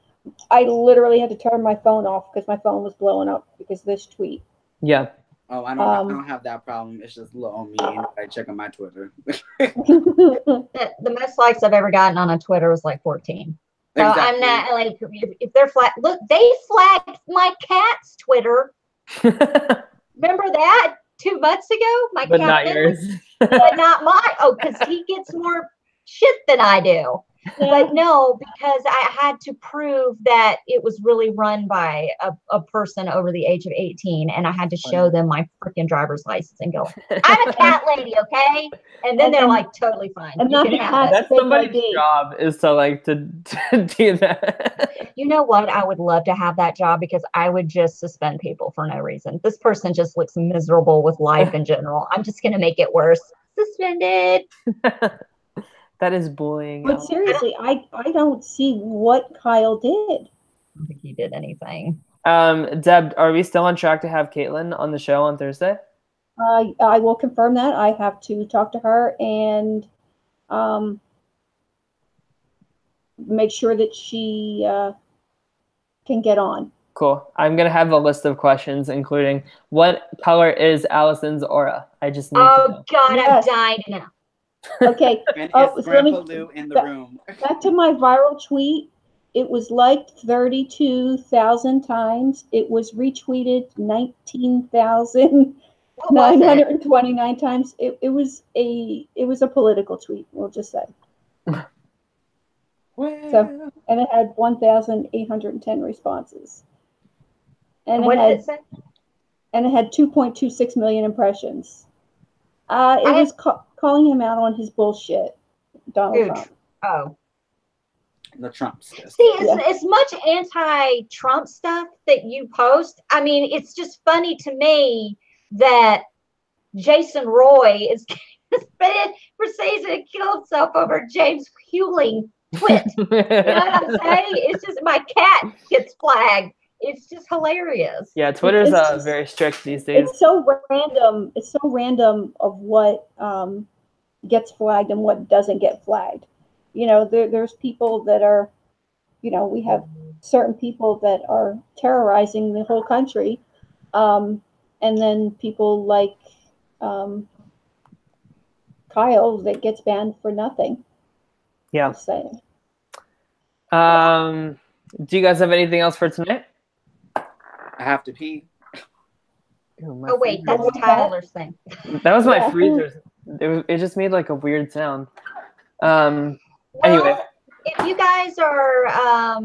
D: I literally had to turn my phone off because my phone was blowing up because of this tweet.
B: Yeah.
C: Oh, I don't have that problem. It's just little me. I check on my Twitter.
A: The most likes I've ever gotten on a Twitter was like 14. So exactly. I'm not like, if they're flag, look, they flagged my cat's Twitter. Remember that 2 months ago? My
B: but
A: cat,
B: not yours.
A: but not mine. Oh, because he gets more shit than I do. But no, because I had to prove that it was really run by a person over the age of 18, and I had to show them my freaking driver's license and go, I'm a cat lady, okay? And then they're like, totally fine.
D: And
A: you can have
B: that's somebody's job, is to like to do that.
A: You know what? I would love to have that job, because I would just suspend people for no reason. This person just looks miserable with life in general. I'm just going to make it worse. Suspended.
B: That is bullying.
D: But seriously, I don't see what Kyle did.
A: I don't think he did anything.
B: Deb, are we still on track to have Kaitlyn on the show on Thursday?
D: I will confirm that. I have to talk to her and make sure that she can get on.
B: Cool. I'm going to have a list of questions, including what color is Allison's aura? I just need to know.
A: God, yes. I'm dying now.
D: Okay.
C: And is Grandpa Lou in the room?
D: Back to my viral tweet. It was liked 32,000 times. It was retweeted 19,929 times. It was a political tweet, we'll just say. So, and it had 1,810 responses. And
A: what did it say?
D: And it had 2.26 million impressions. It was calling him out on his bullshit, Donald Trump.
A: Oh.
C: The Trump stuff.
A: See, as much anti-Trump stuff that you post, I mean, it's just funny to me that Jason Roy is suspended for saying he killed himself over James Hewling twit. You know what I'm saying? It's just my cat gets flagged. It's just hilarious.
B: Yeah, Twitter's very strict these days.
D: It's so random. It's so random of what gets flagged and what doesn't get flagged. You know, there's people that are, you know, we have certain people that are terrorizing the whole country. And then people like Kyle that gets banned for nothing.
B: Yeah.
D: Just saying.
B: Do you guys have anything else for tonight?
C: I have to pee.
A: Oh wait, that's Tyler's thing.
B: That was my freezer. It just made like a weird sound. Anyway,
A: if you guys are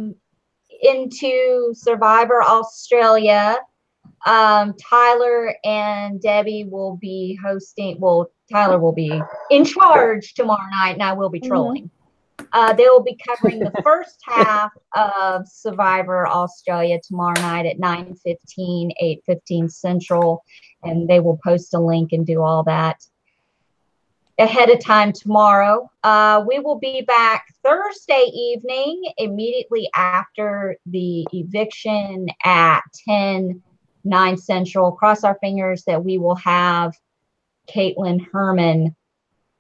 A: into Survivor Australia, Tyler and Debbie will be hosting. Well, Tyler will be in charge tomorrow night, and I will be trolling. They will be covering the first half of Survivor Australia tomorrow night at 9:15, 8:15 Central, and they will post a link and do all that ahead of time tomorrow. We will be back Thursday evening, immediately after the eviction at 10, 9 Central. Cross our fingers that we will have Kaitlyn Herman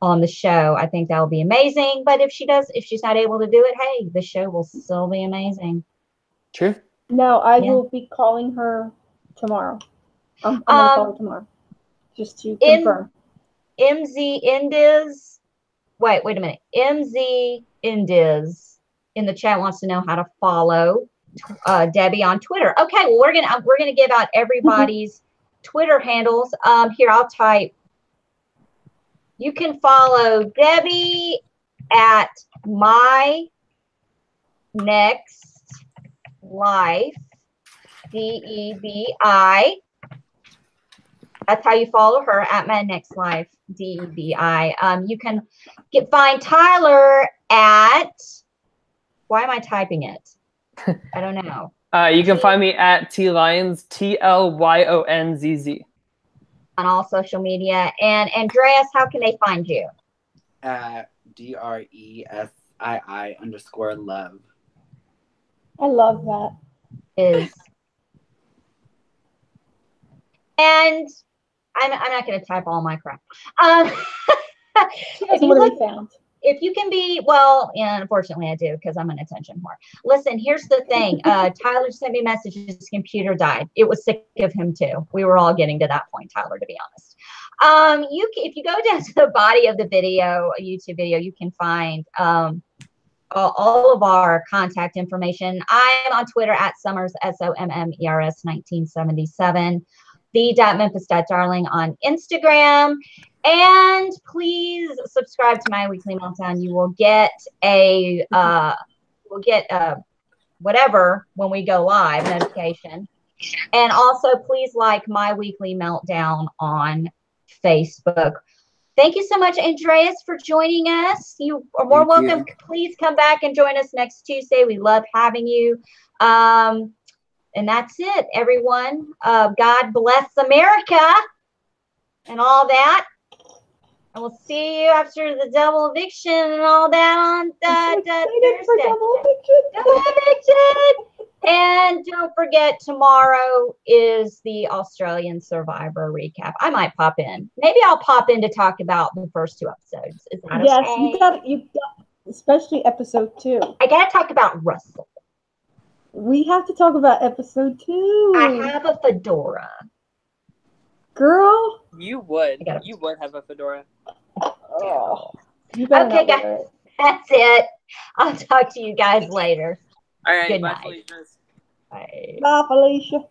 A: on the show. I think that will be amazing. But if she's not able to do it, hey, the show will still be amazing.
B: True.
D: No, I will be calling her tomorrow. I'm going to call her tomorrow, just to confirm.
A: MZ Indiz, wait a minute. MZ Indiz in the chat wants to know how to follow Debbie on Twitter. Okay, well we're gonna give out everybody's Twitter handles. Here, I'll type. You can follow Debbie at My Next Life, DEBI. That's how you follow her, at My Next Life, DEBI. You can find Tyler at, why am I typing it? I don't know.
B: You can find me at TLyonz, TLYONZZ.
A: On all social media. And Andreas, how can they find you?
C: DRESII_love.
D: I love that.
A: And I'm not going to type all my crap.
D: She doesn't want to be found.
A: If you can be, well, yeah, unfortunately I do because I'm an attention whore. Listen, here's the thing. Tyler sent me a message. His computer died. It was sick of him too. We were all getting to that point, Tyler, to be honest. If you go down to the body of the video, a YouTube video, you can find all of our contact information. I am on Twitter at Summers, SOMMERS 1977. The.Memphis.Darling on Instagram. And please subscribe to My Weekly Meltdown. You will get whatever when we go live notification. And also please like My Weekly Meltdown on Facebook. Thank you so much, Andreas, for joining us. You are more welcome. Please come back and join us next Tuesday. We love having you. And that's it, everyone. God bless America and all that. And we'll see you after the double eviction and all that on Thursday. Double eviction. And don't forget, tomorrow is the Australian Survivor recap. I might pop in. Maybe I'll pop in to talk about the first 2 episodes. Is that okay? You got, especially episode 2. I gotta talk about Russell. We have to talk about episode 2. I have a fedora. Girl.
B: You would have a fedora.
A: Oh. Okay, guys. That's it. I'll talk to you guys later.
B: All right.
A: Good
B: Bye,
A: night.
B: Felicia.
A: Bye. Bye, Felicia.